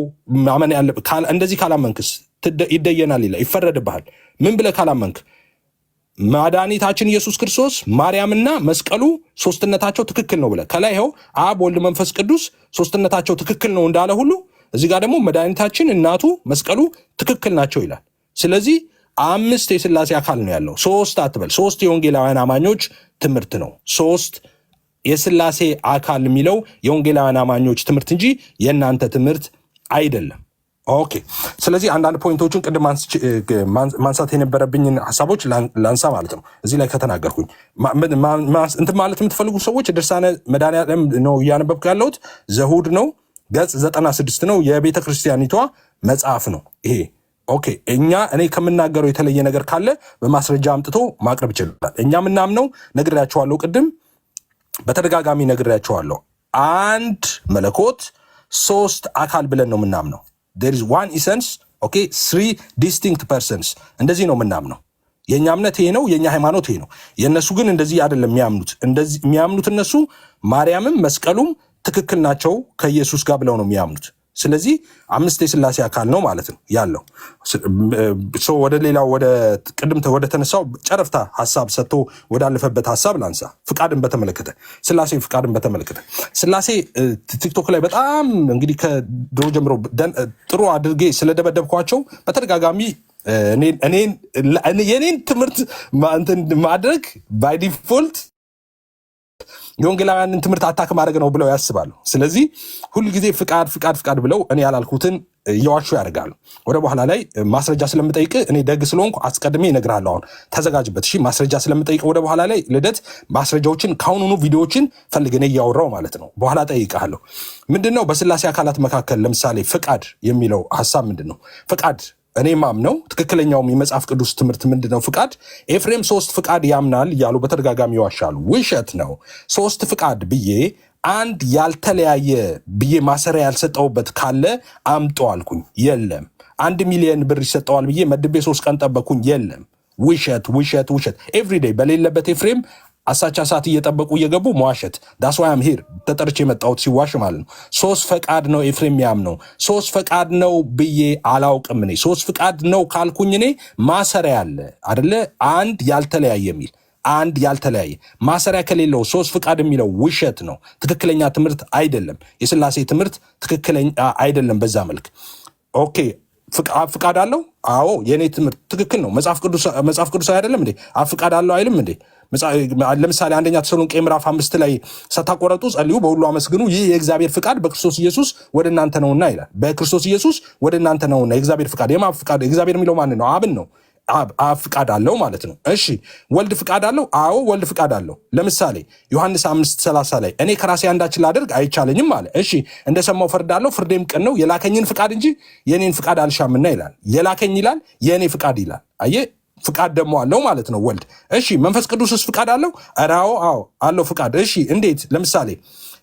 ማመን ያለብህ። እንደዚህ ካላመንክስ ይደየናል ይላል፣ ይፈረድብሃል። ምን ብለህ ካላመንክ መድኃኒታችን ኢየሱስ ክርስቶስ ማርያምና መስቀሉ ሶስትነታቸው ትክክል ነው ብለህ ከላይ ይኸው አብ ወልድ መንፈስ ቅዱስ ሶስትነታቸው ትክክል ነው እንዳለ ሁሉ እዚህ ጋር ደግሞ መድኃኒታችን እናቱ መስቀሉ ትክክል ናቸው ይላል። ስለዚህ 5 የሥላሴ አካል ነው ያለው። 3 አትበል። 3 የወንጌላውያን አማኞች ትምህርት ነው። 3 የሥላሴ አካል የሚለው የወንጌላውያን አማኞች ትምህርት እንጂ የእናንተ ትምህርት አይደለም። ኦኬ። ስለዚህ አንዳንድ ፖይንቶችን ቅድም ማንሳት የነበረብኝን ሀሳቦች ላንሳ ማለት ነው። እዚህ ላይ ከተናገርኩኝ እንትን ማለት የምትፈልጉ ሰዎች ድርሳነ መድኃኔዓለም ነው እያነበብኩ ያለሁት። ዘሁድ ነው፣ ገጽ 96 ነው። የቤተ ክርስቲያኒቷ መጽሐፍ ነው ይሄ። ኦኬ። እኔ ከምናገረው የተለየ ነገር ካለ በማስረጃ አምጥቶ ማቅረብ ይችላል። እኛ ምናምነው ነግሬያቸዋለሁ፣ ቅድም በተደጋጋሚ ነግሬያቸዋለሁ። አንድ መለኮት 3 አካል ብለን ነው ምናምነው። there is one essence, okay, 3 distinct persons። እንደዚህ ነው ምናምነው። የኛ እምነት ይሄ ነው፣ የኛ ሃይማኖት ይሄ ነው። የነሱ ግን እንደዚህ አይደለም የሚያምኑት። እንደዚህ የሚያምኑት እነሱ ማርያምም መስቀሉም ትክክል ናቸው ከኢየሱስ ጋር ብለው ነው የሚያምኑት። ስለዚህ 5 የሥላሴ አካል ነው ማለት ነው ያለው። ወደ ሌላው ወደ ተነሳው ጨረፍታ ሐሳብ ሰጥቶ ወዳለፈበት ሐሳብ ላንሳ። ፍቃድን በተመለከተ ሥላሴ ፍቃድን በተመለከተ ሥላሴ ቲክቶክ ላይ በጣም እንግዲህ ከድሮ ጀምሮ ጥሩ አድርጌ ስለደበደብኳቸው በተደጋጋሚ የኔን ትምህርት ማድረግ ባይ ዲፎልት የወንጌላውያንን ትምህርት አታክ ማድረግ ነው ብለው ያስባሉ። ስለዚህ ሁሉ ጊዜ ፍቃድ ብለው እኔ ያላልኩትን እየዋሹ ያደርጋሉ። ወደ በኋላ ላይ ማስረጃ ስለምጠይቅ እኔ ደግ ስለሆንኩ አስቀድሜ እነግርሃለሁ። አሁን ተዘጋጅበት እሺ። ማስረጃ ስለምጠይቅ ወደ በኋላ ላይ ልደት ማስረጃዎችን ካሁኑኑ ቪዲዮዎችን ፈልግ እኔ እያወራው ማለት ነው። በኋላ ጠይቃለሁ። ምንድነው በሥላሴ አካላት መካከል ለምሳሌ ፍቃድ የሚለው ሐሳብ ምንድነው? ፍቃድ እኔ ማምነው ትክክለኛውም የመጽሐፍ ቅዱስ ትምህርት ምንድነው? ፍቃድ ኤፍሬም 3 ፍቃድ ያምናል እያሉ በተደጋጋሚ ይዋሻሉ። ውሸት ነው። 3 ፍቃድ ብዬ አንድ ያልተለያየ ብዬ ማሰሪያ ያልሰጠውበት ካለ አምጦ አልኩኝ። የለም። 1 ሚሊዮን ብር ይሰጠዋል ብዬ መድቤ 3 ቀን ጠበቅኩኝ። የለም። ውሸት ኤቭሪዴይ በሌለበት ኤፍሬም አሳቻ ሰዓት እየጠበቁ እየገቡ መዋሸት። ዳስ ዋይ አም ሂር ተጠርቼ የመጣሁት ሲዋሽ ማለት ነው። 3 ፈቃድ ነው ኤፍሬም ያምነው። 3 ፈቃድ ነው ብዬ አላውቅም። እኔ 3 ፈቃድ ነው ካልኩኝ እኔ ማሰሪያ አለ አይደለ? አንድ ያልተለያየ የሚል አንድ ያልተለያየ ማሰሪያ ከሌለው 3 ፈቃድ የሚለው ውሸት ነው። ትክክለኛ ትምህርት አይደለም። የሥላሴ ትምህርት ትክክለኛ አይደለም በዛ መልክ። ኦኬ። ፍቃድ አለው? አዎ፣ የኔ ትምህርት ትክክል ነው። መጽሐፍ ቅዱስ አይደለም እንዴ? ፍቃድ አለው አይልም እንዴ? ለምሳሌ 1ኛ ተሰሎንቄ ምዕራፍ 5 ላይ ሳታቆረጡ ጸልዩ፣ በሁሉ አመስግኑ፣ ይህ የእግዚአብሔር ፍቃድ በክርስቶስ ኢየሱስ ወደ እናንተ ነውና ይላል። በክርስቶስ ኢየሱስ ወደ እናንተ ነውና የእግዚአብሔር ፍቃድ። የማን ፍቃድ? እግዚአብሔር የሚለው ማን ነው? አብን ነው። አብ ፍቃድ አለው ማለት ነው። እሺ፣ ወልድ ፍቃድ አለው? አዎ፣ ወልድ ፍቃድ አለው። ለምሳሌ ዮሐንስ 5:30 ላይ እኔ ከራሴ አንዳች ላደርግ አይቻለኝም አለ። እሺ፣ እንደሰማው ፈርዳለሁ፣ ፍርዴም ቅን ነው፣ የላከኝን ፍቃድ እንጂ የኔን ፍቃድ አልሻምና ይላል። የላከኝ ይላል፣ የኔ ፍቃድ ይላል። አየህ፣ ፍቃድ ደግሞ አለው ማለት ነው ወልድ። እሺ፣ መንፈስ ቅዱስስ ፍቃድ አለው? አዎ አለው ፍቃድ። እሺ፣ እንዴት? ለምሳሌ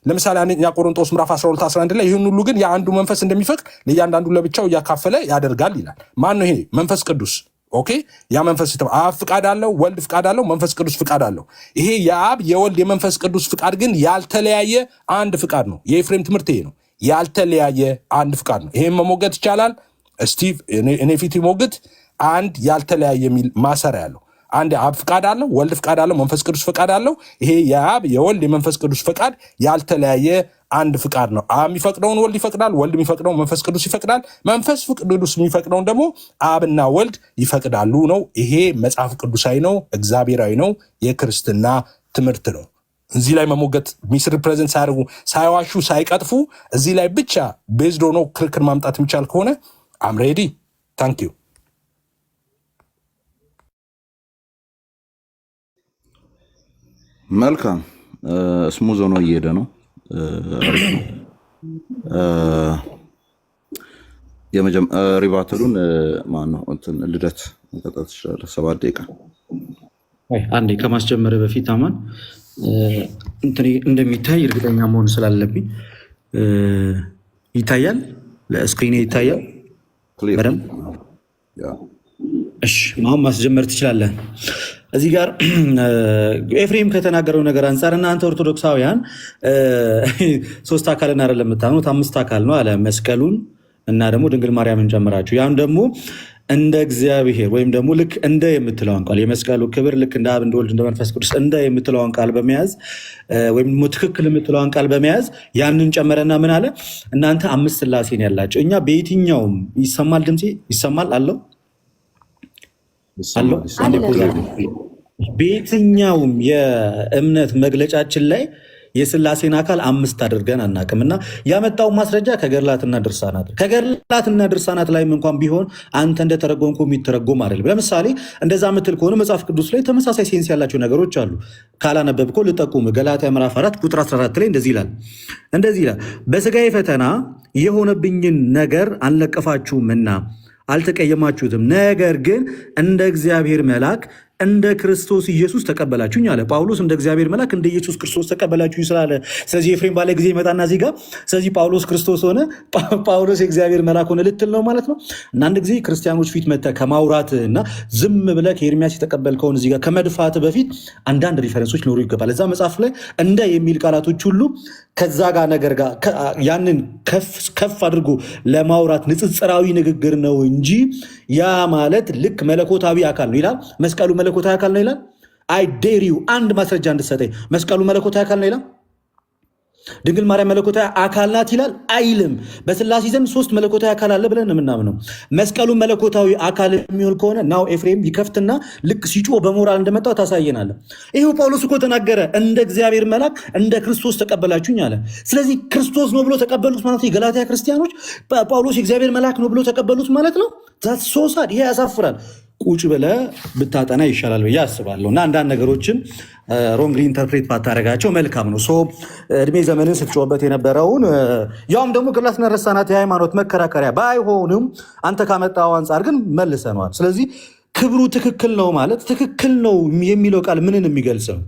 1ኛ ቆሮንቶስ ምዕራፍ 12:11 ላይ ይህን ሁሉ ግን የአንዱ መንፈስ እንደሚፈቅድ ለእያንዳንዱ ለብቻው እያካፈለ ያደርጋል ይላል። ማን ነው ይሄ? መንፈስ ቅዱስ። ኦኬ። ያ መንፈስ አብ ፍቃድ አለው፣ ወልድ ፍቃድ አለው፣ መንፈስ ቅዱስ ፍቃድ አለው። ይሄ የአብ የወልድ የመንፈስ ቅዱስ ፍቃድ ግን ያልተለያየ አንድ ፍቃድ ነው። የኤፍሬም ትምህርት ይሄ ነው። ያልተለያየ አንድ ፍቃድ ነው። ይሄን መሞገት ይቻላል። ስቲቭ እኔ ፊት ይሞግት። አንድ ያልተለያየ የሚል ማሰሪያ ያለው አንድ አብ ፍቃድ አለው፣ ወልድ ፍቃድ አለው፣ መንፈስ ቅዱስ ፍቃድ አለው። ይሄ የአብ የወልድ የመንፈስ ቅዱስ ፍቃድ ያልተለያየ አንድ ፍቃድ ነው። አብ የሚፈቅደውን ወልድ ይፈቅዳል፣ ወልድ የሚፈቅደውን መንፈስ ቅዱስ ይፈቅዳል፣ መንፈስ ቅዱስ የሚፈቅደውን ደግሞ አብና ወልድ ይፈቅዳሉ ነው። ይሄ መጽሐፍ ቅዱሳዊ ነው፣ እግዚአብሔራዊ ነው፣ የክርስትና ትምህርት ነው። እዚህ ላይ መሞገት ሚስ ሪፕሬዘንት ሳያደርጉ ሳይዋሹ ሳይቀጥፉ እዚህ ላይ ብቻ ቤዝድ ሆኖ ክርክር ማምጣት የሚቻል ከሆነ አም ሬዲ። ታንክ ዩ። መልካም ስሙዝ ሆኖ እየሄደ ነው። ሪባትሉን ማነው እንትን ልደት መጠጣት ትችላለህ። 7 ደቂቃ አንዴ ከማስጀመር በፊት አማን እንትን እንደሚታይ እርግጠኛ መሆን ስላለብኝ ይታያል፣ ለስክሪኔ ይታያል በደንብ። እሺ ማሁን ማስጀመር ትችላለህ። እዚህ ጋር ኤፍሬም ከተናገረው ነገር አንጻር እናንተ ኦርቶዶክሳውያን 3 አካልን አይደለም የምታምኑት 5 አካል ነው አለ። መስቀሉን እና ደግሞ ድንግል ማርያምን ጨምራችሁ ያን ደግሞ እንደ እግዚአብሔር ወይም ደግሞ ልክ እንደ የምትለውን ቃል የመስቀሉ ክብር ልክ እንደ አብ እንደ ወልድ እንደ መንፈስ ቅዱስ እንደ የምትለውን ቃል በመያዝ ወይም ትክክል የምትለውን ቃል በመያዝ ያንን ጨመረና ምን አለ? እናንተ 5 ሥላሴን ያላቸው እኛ በየትኛውም ይሰማል፣ ድምፄ ይሰማል አለው በየትኛውም የእምነት መግለጫችን ላይ የሥላሴን አካል 5 አድርገን አናቅም። እና ያመጣው ማስረጃ ከገድላትና ድርሳናት ላይም እንኳን ቢሆን አንተ እንደተረጎምኩ የሚተረጎም አይደለም። ለምሳሌ እንደዛ ምትል ከሆነ መጽሐፍ ቅዱስ ላይ ተመሳሳይ ሴንስ ያላቸው ነገሮች አሉ። ካላነበብከው ልጠቁም። ገላትያ ምዕራፍ 4 ቁጥር 14 ላይ እንደዚህ ይላል በሥጋዬ ፈተና የሆነብኝን ነገር አልነቀፋችሁምና አልተቀየማችሁትም፣ ነገር ግን እንደ እግዚአብሔር መልአክ እንደ ክርስቶስ ኢየሱስ ተቀበላችሁኝ አለ ጳውሎስ። እንደ እግዚአብሔር መልአክ እንደ ኢየሱስ ክርስቶስ ተቀበላችሁኝ ስላለ፣ ስለዚህ ኤፍሬም ባለ ጊዜ ይመጣና እዚህ ጋር ስለዚህ ጳውሎስ ክርስቶስ ሆነ፣ ጳውሎስ የእግዚአብሔር መልአክ ሆነ ልትል ነው ማለት ነው። እና አንድ ጊዜ ክርስቲያኖች ፊት መጥተህ ከማውራት እና ዝም ብለህ ከኤርሚያስ የተቀበልከውን እዚህ ጋር ከመድፋት በፊት አንዳንድ ሪፈረንሶች ሊኖሩ ይገባል። እዛ መጽሐፍ ላይ እንደ የሚል ቃላቶች ሁሉ ከዛ ጋር ነገር ጋር ያንን ከፍ አድርጎ ለማውራት ንጽጽራዊ ንግግር ነው እንጂ ያ ማለት ልክ መለኮታዊ አካል ነው ይላል። መስቀሉ መለኮታዊ አካል ነው ይላል። አይ ዴር ዩ አንድ ማስረጃ እንድትሰጠኝ። መስቀሉ መለኮታዊ አካል ነው ይላል። ድንግል ማርያም መለኮታዊ አካል ናት ይላል አይልም። በሥላሴ ዘንድ 3 መለኮታዊ አካል አለ ብለን የምናምነው። መስቀሉ መለኮታዊ አካል የሚሆን ከሆነ ናው ኤፍሬም ይከፍትና ልክ ሲጮህ በሞራል እንደመጣው ታሳየናለ። ይሄው ጳውሎስ እኮ ተናገረ፣ እንደ እግዚአብሔር መልአክ እንደ ክርስቶስ ተቀበላችሁኝ አለ። ስለዚህ ክርስቶስ ነው ብሎ ተቀበሉት ማለት ነው የገላትያ ክርስቲያኖች። ጳውሎስ የእግዚአብሔር መልአክ ነው ብሎ ተቀበሉት ማለት ነው። ሶሳድ ይሄ ያሳፍራል። ቁጭ ብለህ ብታጠና ይሻላል ብዬ አስባለሁ። እና አንዳንድ ነገሮችን ሮንግሊ ኢንተርፕሬት ባታደርጋቸው መልካም ነው። እድሜ ዘመንን ስትጮህበት የነበረውን ያውም ደግሞ ገድላትና ድርሳናት የሃይማኖት መከራከሪያ ባይሆንም አንተ ካመጣው አንጻር ግን መልሰነዋል። ስለዚህ ክብሩ ትክክል ነው ማለት ትክክል ነው የሚለው ቃል ምንን የሚገልጽ ነው?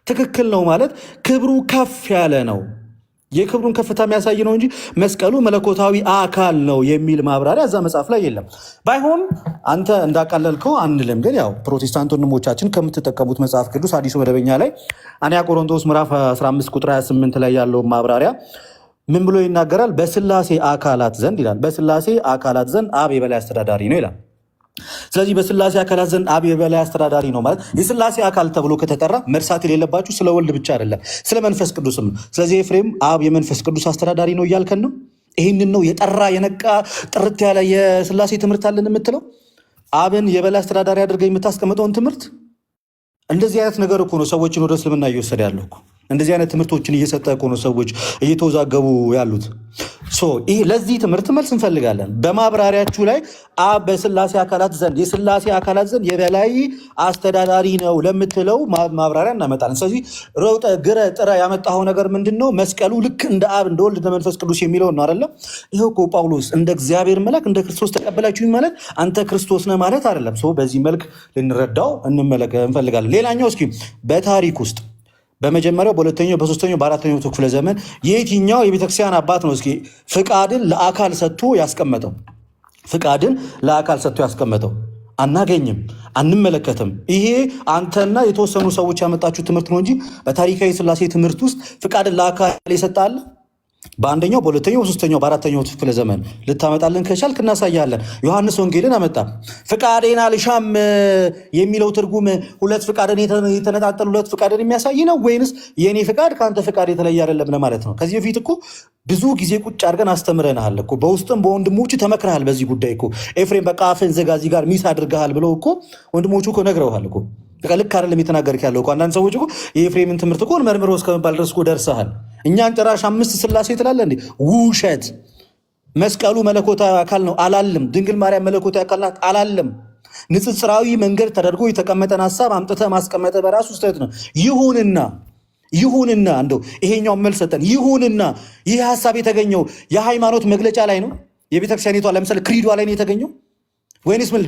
ትክክል ነው ማለት ክብሩ ከፍ ያለ ነው፣ የክብሩን ከፍታ የሚያሳይ ነው እንጂ መስቀሉ መለኮታዊ አካል ነው የሚል ማብራሪያ እዛ መጽሐፍ ላይ የለም። ባይሆን አንተ እንዳቃለልከው አንልም፣ ግን ያው ፕሮቴስታንት ወንድሞቻችን ከምትጠቀሙት መጽሐፍ ቅዱስ አዲሱ መደበኛ ላይ አንያ ቆሮንቶስ ምዕራፍ 15 ቁጥር 28 ላይ ያለው ማብራሪያ ምን ብሎ ይናገራል? በሥላሴ አካላት ዘንድ ይላል፣ በሥላሴ አካላት ዘንድ አብ የበላይ አስተዳዳሪ ነው ይላል። ስለዚህ በሥላሴ አካላት ዘንድ አብ የበላይ አስተዳዳሪ ነው ማለት የሥላሴ አካል ተብሎ ከተጠራ መርሳት የሌለባችሁ ስለ ወልድ ብቻ አይደለም፣ ስለ መንፈስ ቅዱስም ነው። ስለዚህ ኤፍሬም አብ የመንፈስ ቅዱስ አስተዳዳሪ ነው እያልከን ነው። ይህንን ነው የጠራ የነቃ ጥርት ያለ የሥላሴ ትምህርት አለን የምትለው? አብን የበላይ አስተዳዳሪ አድርገህ የምታስቀምጠውን ትምህርት እንደዚህ አይነት ነገር እኮ ነው ሰዎችን ወደ እስልምና እየወሰደ ያለው እኮ። እንደዚህ አይነት ትምህርቶችን እየሰጠ እኮ ነው ሰዎች እየተወዛገቡ ያሉት። ለዚህ ትምህርት መልስ እንፈልጋለን። በማብራሪያችሁ ላይ አብ በሥላሴ አካላት ዘንድ የሥላሴ አካላት ዘንድ የበላይ አስተዳዳሪ ነው ለምትለው ማብራሪያ እናመጣለን። ስለዚህ ሮጠ ግረ ጥረ ያመጣኸው ነገር ምንድን ነው? መስቀሉ ልክ እንደ አብ እንደ ወልድ እንደ መንፈስ ቅዱስ የሚለውን ነው አይደለም። ይኸው እኮ ጳውሎስ እንደ እግዚአብሔር መልአክ እንደ ክርስቶስ ተቀበላችሁኝ ማለት አንተ ክርስቶስ ነህ ማለት አይደለም። በዚህ መልክ ልንረዳው እንፈልጋለን። ሌላኛው እስኪ በታሪክ ውስጥ በመጀመሪያው በሁለተኛው በሶስተኛው በአራተኛው ክፍለ ዘመን የትኛው የቤተክርስቲያን አባት ነው እስኪ ፍቃድን ለአካል ሰጥቶ ያስቀመጠው? ፍቃድን ለአካል ሰጥቶ ያስቀመጠው አናገኝም፣ አንመለከትም። ይሄ አንተና የተወሰኑ ሰዎች ያመጣችሁ ትምህርት ነው እንጂ በታሪካዊ ሥላሴ ትምህርት ውስጥ ፍቃድን ለአካል የሰጣለ በአንደኛው በሁለተኛው በሶስተኛው በአራተኛው ክፍለ ዘመን ልታመጣልን ከቻልክ እናሳያለን። ዮሐንስ ወንጌልን አመጣ። ፍቃዴን አልሻም የሚለው ትርጉም ሁለት ፍቃድን የተነጣጠሉ ሁለት ፍቃድን የሚያሳይ ነው ወይንስ የኔ ፍቃድ ከአንተ ፍቃድ የተለየ አይደለም ለማለት ነው? ከዚህ በፊት እኮ ብዙ ጊዜ ቁጭ አድርገን አስተምረናል እኮ፣ በውስጥም በወንድሞቹ ተመክረሃል። በዚህ ጉዳይ እኮ ኤፍሬም በቃ አፍን ዘጋ እዚህ ጋር ሚስ አድርገሃል ብለው እኮ ወንድሞቹ እኮ ነግረውሃል እኮ። ልክ አይደለም የተናገርክ ያለው እኮ። አንዳንድ ሰዎች እኮ የኤፍሬምን ትምህርት እኮ መርምሮ እስከመባል ድረስ እኮ ደርሰሃል። እኛን ጭራሽ 5 ሥላሴ ትላለህ እንዴ? ውሸት። መስቀሉ መለኮታዊ አካል ነው አላለም። ድንግል ማርያም መለኮታዊ አካል ናት አላለም። ንጽጽራዊ መንገድ ተደርጎ የተቀመጠን ሀሳብ አምጥተህ ማስቀመጠ በራሱ ስህተት ነው። ይሁንና እንደው ይሄኛው መልስ ሰጠን። ይሁንና ይህ ሀሳብ የተገኘው የሃይማኖት መግለጫ ላይ ነው? የቤተክርስቲያኒቷ ለምሳሌ ክሪዷ ላይ ነው የተገኘው ወይንስ ምን?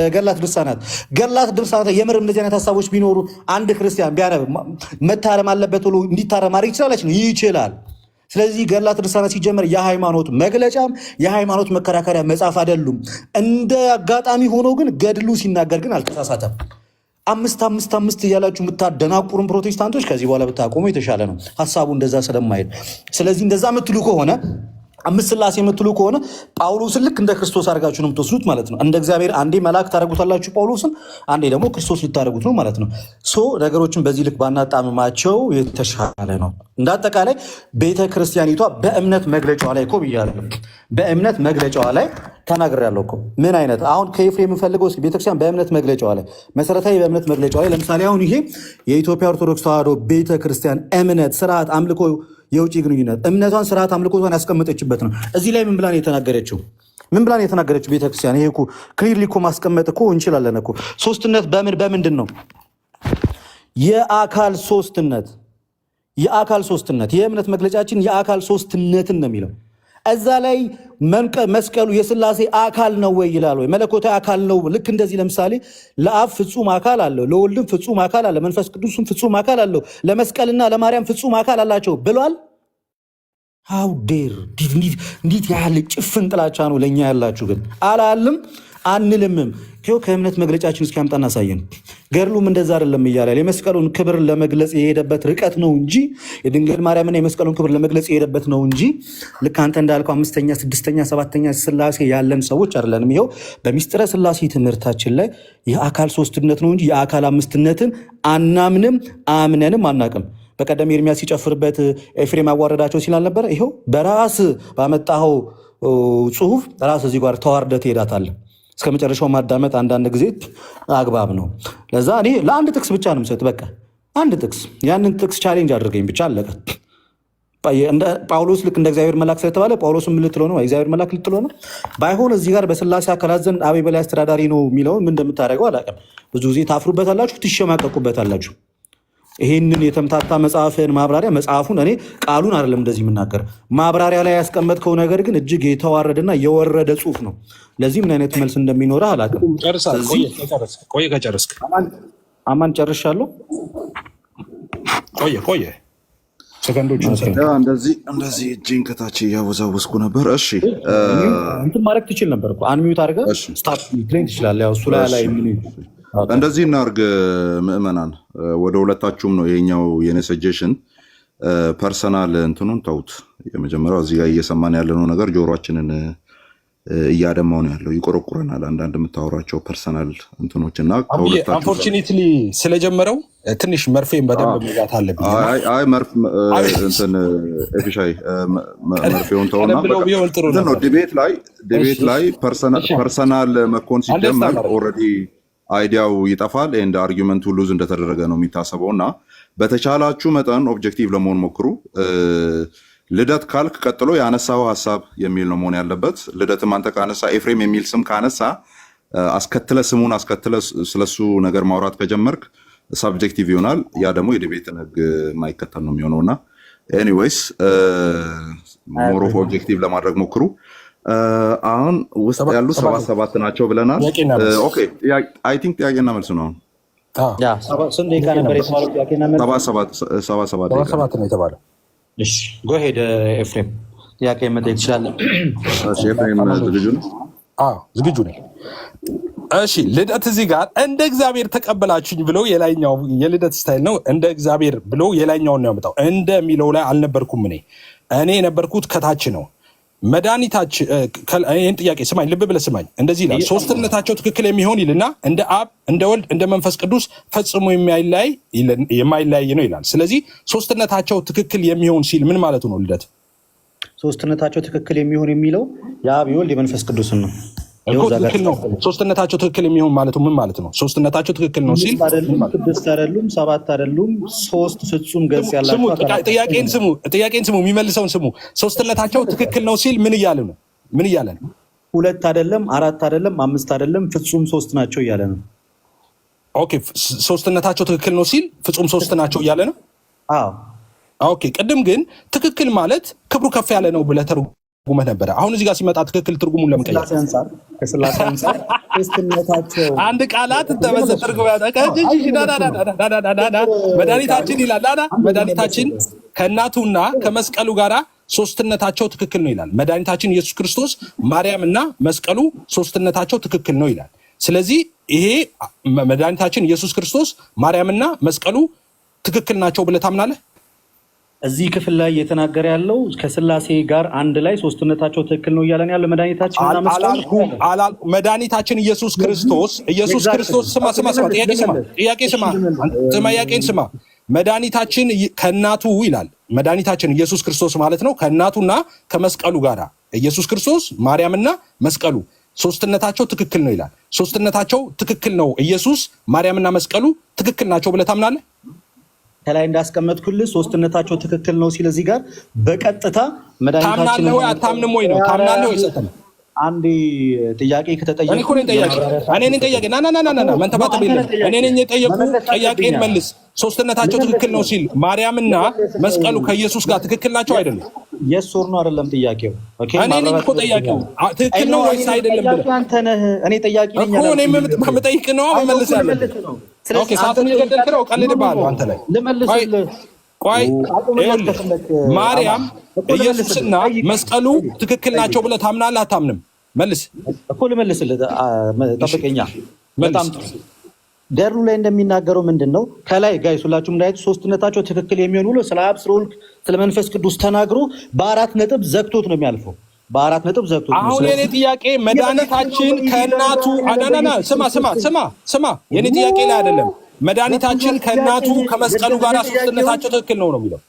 ገድላት ድርሳናት የምር እንደዚህ አይነት ሀሳቦች ቢኖሩ አንድ ክርስቲያን ቢያነብ መታረም አለበት ብሎ እንዲታረም ማድረግ ይችላለች ነው? ይችላል። ስለዚህ ገድላት ድርሳናት ሲጀመር የሃይማኖት መግለጫም የሃይማኖት መከራከሪያ መጽሐፍ አይደሉም። እንደ አጋጣሚ ሆኖ ግን ገድሉ ሲናገር ግን አልተሳሳተም። አምስት እያላችሁ የምታደናቁሩን ፕሮቴስታንቶች ከዚህ በኋላ ብታቆሙ የተሻለ ነው፣ ሀሳቡ እንደዛ ስለማይሄድ። ስለዚህ እንደዛ የምትሉ ከሆነ አምስት ሥላሴ የምትሉ ከሆነ ጳውሎስን ልክ እንደ ክርስቶስ አድርጋችሁ ነው የምትወስዱት ማለት ነው። እንደ እግዚአብሔር አንዴ መልአክ ታደርጉታላችሁ ጳውሎስን፣ አንዴ ደግሞ ክርስቶስ ልታደርጉት ነው ማለት ነው። ነገሮችን በዚህ ልክ ባናጣምማቸው የተሻለ ነው። እንደ አጠቃላይ ቤተ ክርስቲያኒቷ በእምነት መግለጫዋ ላይ እኮ ብያለሁ፣ በእምነት መግለጫዋ ላይ ተናግሬያለሁ እኮ። ምን አይነት አሁን ከኤፍሬም የምፈልገው ቤተክርስቲያን በእምነት መግለጫዋ ላይ መሰረታዊ በእምነት መግለጫዋ ላይ ለምሳሌ አሁን ይሄ የኢትዮጵያ ኦርቶዶክስ ተዋሕዶ ቤተክርስቲያን እምነት፣ ስርዓት፣ አምልኮ፣ የውጭ ግንኙነት እምነቷን፣ ስርዓት፣ አምልኮቷን ያስቀመጠችበት ነው። እዚህ ላይ ምን ብላ ነው የተናገረችው? ምን ብላ ነው የተናገረችው ቤተክርስቲያን? ይሄ እኮ ክሊርሊ እኮ ማስቀመጥ እኮ እንችላለን እኮ። ሶስትነት በምንድን ነው? የአካል ሶስትነት፣ የአካል ሶስትነት። የእምነት መግለጫችን የአካል ሶስትነትን ነው የሚለው። እዛ ላይ መስቀሉ የሥላሴ አካል ነው ወይ ይላል ወይ? መለኮታዊ አካል ነው። ልክ እንደዚህ ለምሳሌ ለአብ ፍጹም አካል አለው፣ ለወልድም ፍጹም አካል አለ፣ መንፈስ ቅዱስም ፍጹም አካል አለው፣ ለመስቀልና ለማርያም ፍጹም አካል አላቸው ብሏል። ሃው ዴር! እንዴት ያህል ጭፍን ጥላቻ ነው ለእኛ ያላችሁ! ግን አላልም አንልምም። ይኸው ከእምነት መግለጫችን እስኪያምጣ እናሳየን። ገድሉም እንደዛ አይደለም እያለ የመስቀሉን ክብር ለመግለጽ የሄደበት ርቀት ነው እንጂ የድንግል ማርያምና የመስቀሉን ክብር ለመግለጽ የሄደበት ነው እንጂ ልክ አንተ እንዳልከው 5ኛ፣ 6ኛ፣ 7ኛ ሥላሴ ያለን ሰዎች አይደለንም። ይኸው በሚስጥረ ሥላሴ ትምህርታችን ላይ የአካል ሶስትነት ነው እንጂ የአካል አምስትነትን አናምንም፣ አምነንም አናቅም። በቀደም ኤርሚያስ ሲጨፍርበት ኤፍሬም አዋረዳቸው ሲል አልነበረ? ይኸው በራስ ባመጣኸው ጽሁፍ ራስ እዚህ ጋር ተዋርደህ ትሄዳታለህ። እስከ መጨረሻው ማዳመጥ አንዳንድ ጊዜ አግባብ ነው። ለዛ እኔ ለአንድ ጥቅስ ብቻ ነው የምሰጥ። በቃ አንድ ጥቅስ፣ ያንን ጥቅስ ቻሌንጅ አድርገኝ ብቻ አለቀ። ጳውሎስ ልክ እንደ እግዚአብሔር መልአክ ስለተባለ ጳውሎስ ምን ልትለው ነው? እግዚአብሔር መልአክ ልትለው ነው? ባይሆን እዚህ ጋር በሥላሴ አካላት ዘንድ አብ የበላይ አስተዳዳሪ ነው የሚለውን ምን እንደምታደርገው አላውቅም። ብዙ ጊዜ ታፍሩበታላችሁ፣ ትሸማቀቁበታላችሁ። ይህንን የተምታታ መጽሐፍን ማብራሪያ መጽሐፉን እኔ ቃሉን አይደለም እንደዚህ የምናገር ማብራሪያ ላይ ያስቀመጥከው ነገር ግን እጅግ የተዋረደና የወረደ ጽሁፍ ነው። ለዚህ ምን አይነት መልስ እንደሚኖረህ አላውቅም። ቆየ ከጨረስክ አማን ጨርሻለሁ። ቆየ ሰከንዶች እንደዚህ እጅን ከታች እያወዛወዝኩ ነበር። እሺ እንትን ማድረግ ትችል ነበር እኮ አንሚዩት አድርገህ ስታርት ፕሌን ትችላለህ። ያው እሱ ላይ እንደዚህ እናርግ ምእመናን፣ ወደ ሁለታችሁም ነው ይሄኛው የኔ ሰጀሽን። ፐርሰናል እንትኑን ተውት። የመጀመሪያው እዚህ ጋር እየሰማን ያለነው ነገር ጆሮአችንን እያደማው ነው ያለው፣ ይቆረቁረናል። አንዳንድ የምታወራቸው ፐርሰናል እንትኖች እና አንፎርቹኔትሊ ስለጀመረው ትንሽ መርፌን በደንብ መጋት አለብኝ። አይ ኤፊሻይ መርፌውን ተውና ዲቤት ላይ ፐርሰናል መኮን ሲጀመር ኦልሬዲ አይዲያው ይጠፋል። ኤንድ አርጊመንቱ ሉዝ እንደተደረገ ነው የሚታሰበው። እና በተቻላችሁ መጠን ኦብጀክቲቭ ለመሆን ሞክሩ። ልደት ካልክ ቀጥሎ ያነሳው ሀሳብ የሚል ነው መሆን ያለበት። ልደትም አንተ ካነሳ ኤፍሬም የሚል ስም ካነሳ አስከትለ ስሙን አስከትለ ስለሱ ነገር ማውራት ከጀመርክ ሳብጀክቲቭ ይሆናል። ያ ደግሞ የዲቤትን ህግ የማይከተል ነው የሚሆነው። እና ኤኒዌይስ ሞር ኦፍ ኦብጀክቲቭ ለማድረግ ሞክሩ። አሁን ውስጥ ያሉ 77 ናቸው ብለናል። ኦኬ አይ ቲንክ ጥያቄና መልስ ነው። ስንት ደቂቃ ነበር የተባለው? ጥያቄና መልስ 77 ነው የተባለው። እሺ ጎ ሄድ ኤፍሬም፣ ጥያቄ መጠየቅ ትችላለህ። እሺ ኤፍሬም ዝግጁ ነው? አዎ ዝግጁ ነኝ። እሺ ልደት እዚህ ጋር እንደ እግዚአብሔር ተቀበላችሁኝ ብሎ የላይኛው የልደት ስታይል ነው። እንደ እግዚአብሔር ብሎ የላይኛውን ነው ያመጣው። እንደ የሚለው ላይ አልነበርኩም እኔ የነበርኩት ከታች ነው። መድኃኒታችን ይህን ጥያቄ ስማኝ፣ ልብ ብለህ ስማኝ። እንደዚህ ይላል፣ ሶስትነታቸው ትክክል የሚሆን ይልና እንደ አብ እንደ ወልድ እንደ መንፈስ ቅዱስ ፈጽሞ የማይለያይ ነው ይላል። ስለዚህ ሶስትነታቸው ትክክል የሚሆን ሲል ምን ማለቱ ነው? ልደት ሶስትነታቸው ትክክል የሚሆን የሚለው የአብ የወልድ የመንፈስ ቅዱስን ነው። ትክክል ነው። ሶስትነታቸው ትክክል የሚሆን ማለቱ ምን ማለት ነው? ሶስትነታቸው ትክክል ነው ሲል ስድስት አይደሉም፣ ሰባት አይደሉም፣ ሶስት ፍጹም ገጽ ያላቸው። ጥያቄን ስሙ፣ የሚመልሰውን ስሙ። ሶስትነታቸው ትክክል ነው ሲል ምን እያለ ነው? ሁለት አይደለም፣ አራት አይደለም፣ አምስት አይደለም፣ ፍጹም ሶስት ናቸው እያለ ነው። ኦኬ ሶስትነታቸው ትክክል ነው ሲል ፍጹም ሶስት ናቸው እያለ ነው። ኦኬ ቅድም ግን ትክክል ማለት ክብሩ ከፍ ያለ ነው ብለህ ተርጉመህ ነበረ። አሁን እዚህ ጋር ሲመጣ ትክክል ትርጉሙን ለምን ቀየርክ? ከስላሴ አንፃር ሶስትነታቸው አንድ ቃላት ተመሰጥርገው ያጠቃጅ መድኃኒታችን ይላል። መድኃኒታችን ከእናቱና ከመስቀሉ ጋራ ሶስትነታቸው ትክክል ነው ይላል። መድኃኒታችን ኢየሱስ ክርስቶስ ማርያምና መስቀሉ ሶስትነታቸው ትክክል ነው ይላል። ስለዚህ ይሄ መድኃኒታችን ኢየሱስ ክርስቶስ ማርያምና መስቀሉ ትክክል ናቸው ብለህ ታምናለህ? እዚህ ክፍል ላይ እየተናገረ ያለው ከስላሴ ጋር አንድ ላይ ሶስትነታቸው ትክክል ነው እያለን ያለው መድኃኒታችንና መስቀሉ መድኃኒታችን ኢየሱስ ክርስቶስ ጥያቄን ስማ። መድኃኒታችን ከእናቱ ይላል። መድኃኒታችን ኢየሱስ ክርስቶስ ማለት ነው ከእናቱና ከመስቀሉ ጋር ኢየሱስ ክርስቶስ ማርያምና መስቀሉ ሶስትነታቸው ትክክል ነው ይላል። ሶስትነታቸው ትክክል ነው፣ ኢየሱስ ማርያምና መስቀሉ ትክክል ናቸው ብለህ ታምናለህ? ከላይ እንዳስቀመጥኩልህ ሶስትነታቸው ትክክል ነው ሲል እዚህ ጋር በቀጥታ መድኃኒታችን ታምናለህ ወይ አታምንም ወይ ነው? ታምናለህ ወይ ሰተን አንድ ጥያቄ ከተጠየቀ እኔ እኮ ነኝ ጠያቂ። እኔ ነኝ ጠያቂ። ና መንተባተብ የለም። እኔ ነኝ የጠየቁ። ጥያቄን መልስ። ሶስትነታቸው ትክክል ነው ሲል ማርያምና መስቀሉ ከኢየሱስ ጋር ትክክል ናቸው አይደለም? የስ ኦር ኖ አይደለም ጥያቄው። ኦኬ እኔ ነኝ እኮ ጠያቂው። ትክክል ነው ወይስ አይደለም ብለህ አንተ ነህ። እኔ ጠያቂ ነኝ እኮ። እኔ የምጠይቅ ነው እመልሳለሁ። ኦኬ ሰዓቱን እየገደልክ ነው። ቀልድብሃለሁ አንተ ላይ። ልመልስልህ። ቆይ ማርያም ኢየሱስና መስቀሉ ትክክል ናቸው ብለህ ታምናለህ አታምንም? መልስ እኮ ልመልስልህ። ጠብቀኛ። በጣም ገድሉ ላይ እንደሚናገረው ምንድን ነው ከላይ ጋይስ ሁላችሁም እንዳያችሁ ሶስትነታቸው ትክክል የሚሆን ብሎ ስለ አብ ስለ ወልድ ስለ መንፈስ ቅዱስ ተናግሮ በአራት ነጥብ ዘግቶት ነው የሚያልፈው። በአራት ነጥብ ዘግቶት ነው። አሁን የኔ ጥያቄ መድኃኒታችን ከእናቱ ስማ የኔ ጥያቄ ላይ አይደለም። መድኃኒታችን ከእናቱ ከመስቀሉ ጋር ሶስትነታቸው ትክክል ነው የሚለው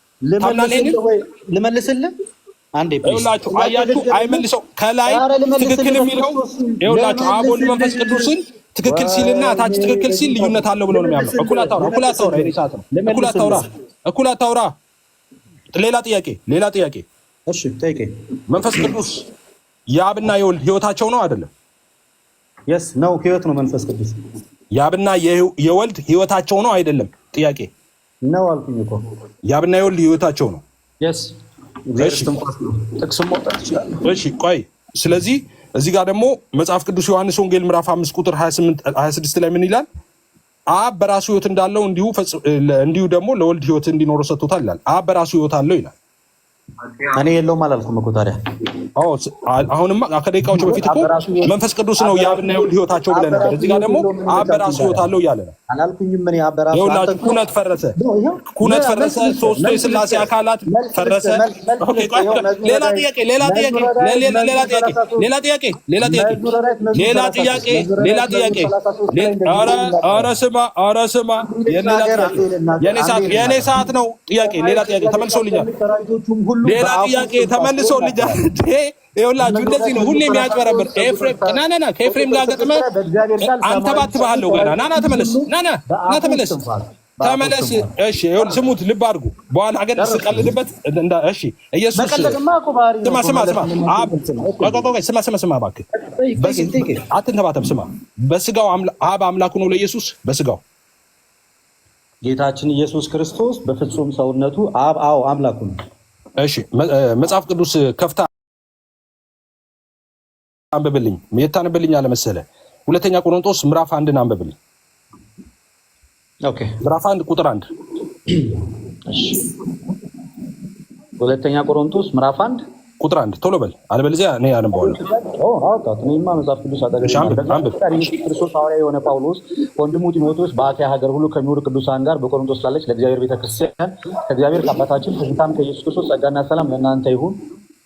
ልመልስልህ። አንዴ ይኸውላችሁ፣ አያችሁ አይመልሰው። ከላይ ትክክል የሚለው ይኸውላችሁ አብ ወልድ መንፈስ ቅዱስን ትክክል ሲልና ታች ትክክል ሲል ልዩነት አለው ብሎ ነው የሚያምነው። እኩል አታውራ። ሌላ ጥያቄ። እሺ ጠይቀኝ። መንፈስ ቅዱስ የአብና የወልድ ህይወታቸው ነው አይደለም? የስ ነው፣ ህይወት ነው መንፈስ ቅዱስ። የአብና የወልድ ህይወታቸው ነው አይደለም? ጥያቄ ነው አልኩኝ እኮ። የአብና የወልድ ህይወታቸው ነው። የስ ጥቅስም መውጣት ይችላል። እሺ ቆይ። ስለዚህ እዚህ ጋር ደግሞ መጽሐፍ ቅዱስ ዮሐንስ ወንጌል ምዕራፍ 5 ቁጥር 26 ላይ ምን ይላል? አብ በራሱ ህይወት እንዳለው እንዲሁ ደግሞ ለወልድ ህይወት እንዲኖረው ሰጥቶታል ይላል። አብ በራሱ ህይወት አለው ይላል። እኔ የለውም አላልኩም እኮ ታዲያ። አሁንማ ከደቂቃዎች በፊት እኮ መንፈስ ቅዱስ ነው የአብና የወልድ ህይወታቸው ብለህ ነበር። እዚህ ጋር ደግሞ አብ በራሱ ህይወት አለው እያለ ነው። አላልኩኝም እኔ አብ በራሱ። ይኸውላችሁ ኩነት ፈረሰ። ሶስቱ የሥላሴ አካላት ፈረሰ። ሌላ ጥያቄ። ኧረ ስማ የኔ ሰዓት ነው። ጥያቄ ሌላ ጥያቄ ተመልሶልኛል። ሌላ ጥያቄ ተመልሶልኛል። ይኸውላችሁ እንደዚህ ነው ሁሌ የሚያጭበረብር ኤፍሬም። ና ከኤፍሬም ጋር ገጥመህ አንተባትብሃለሁ ገና። ና ተመለስ። እሺ ይኸውልህ ስሙት፣ ልብ አድርጉ። በኋላ ግን ስቀልድበት እሺ ኢየሱስ ስማ እባክህ አትንተባተብ። ስማ በስጋው አብ አምላኩ ነው ለኢየሱስ በስጋው ጌታችን ኢየሱስ ክርስቶስ በፍጹም ሰውነቱ አብ አምላኩ ነው። እሺ መጽሐፍ ቅዱስ ከፍታ አንብብልኝ። የታንብልኝ አለ መሰለህ? ሁለተኛ ቆሮንቶስ ምዕራፍ 1 አንብብልኝ። ኦኬ ምዕራፍ 1 ቁጥር 1። እሺ ሁለተኛ ቆሮንቶስ ምዕራፍ 1 ቁጥር 1 ቶሎ በል፣ አለበለዚያ እኔ አነባዋለሁ። አውጣት። እኔማ መጽሐፍ ቅዱስ ክርስቶስ ሐዋርያ የሆነ ጳውሎስ ወንድሙ ጢሞቴዎስ በአክያ ሀገር ሁሉ ከሚኖሩ ቅዱሳን ጋር በቆሮንቶስ ላለች ለእግዚአብሔር ቤተክርስቲያን ከእግዚአብሔር ከአባታችን ከጌታም ከኢየሱስ ክርስቶስ ጸጋና ሰላም ለእናንተ ይሁን።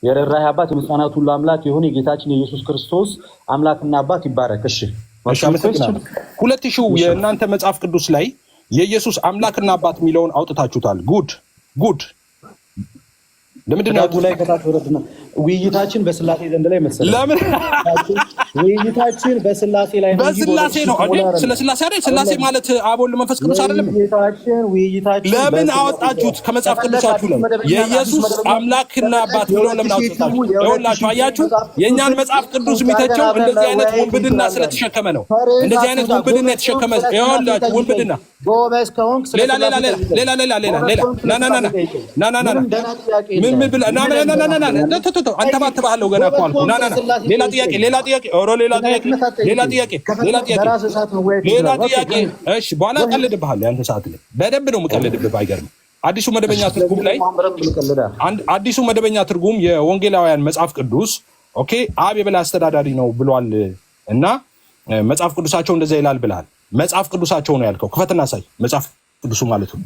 የርኅራኄ አባት የምስጋናት ሁሉ አምላክ የሆነ የጌታችን የኢየሱስ ክርስቶስ አምላክና አባት ይባረክ። እሺ 2000 የእናንተ መጽሐፍ ቅዱስ ላይ የኢየሱስ አምላክና አባት የሚለውን አውጥታችሁታል። ጉድ ለምንድን ነው ላይ ከታች ወረድና ውይይታችን በስላሴ ዘንድ ላይ መሰለኝ። ለምን ውይይታችን በስላሴ ላይ ነው? በስላሴ ነው አይደል? ስለ ስላሴ አይደል? ስላሴ ማለት አብ ወልድ መንፈስ ቅዱስ አይደለም? ውይይታችን ለምን አወጣችሁት ከመጽሐፍ ቅዱሳችሁ ላይ የኢየሱስ አምላክና አባት ብለው ለምን አወጣችሁ? ይኸውላችሁ አያችሁ፣ የእኛን መጽሐፍ ቅዱስ የሚተቸው እንደዚህ አይነት ውንብድና ስለተሸከመ ነው። እንደዚህ አይነት ውንብድና የተሸከመ ይኸውላችሁ ውንብድና ሌላ አንተባትብሃለሁ ገና እኮ አልኩህ። ሌላ ጥያቄ። እሺ በኋላ እቀልድብሃለሁ። ያንተ ሰዓት ላይ በደንብ ነው የምቀልድብህ። አይገርምም? አዲሱ መደበኛ ትርጉም ላይ አዲሱ መደበኛ ትርጉም የወንጌላውያን መጽሐፍ ቅዱስ ኦኬ አብ የበላይ አስተዳዳሪ ነው ብሏል እና መጽሐፍ ቅዱሳቸው እንደዛ ይላል ብለሃል። መጽሐፍ ቅዱሳቸው ነው ያልከው፣ ክፈትና ሳይ መጽሐፍ ቅዱሱ ማለት ነው።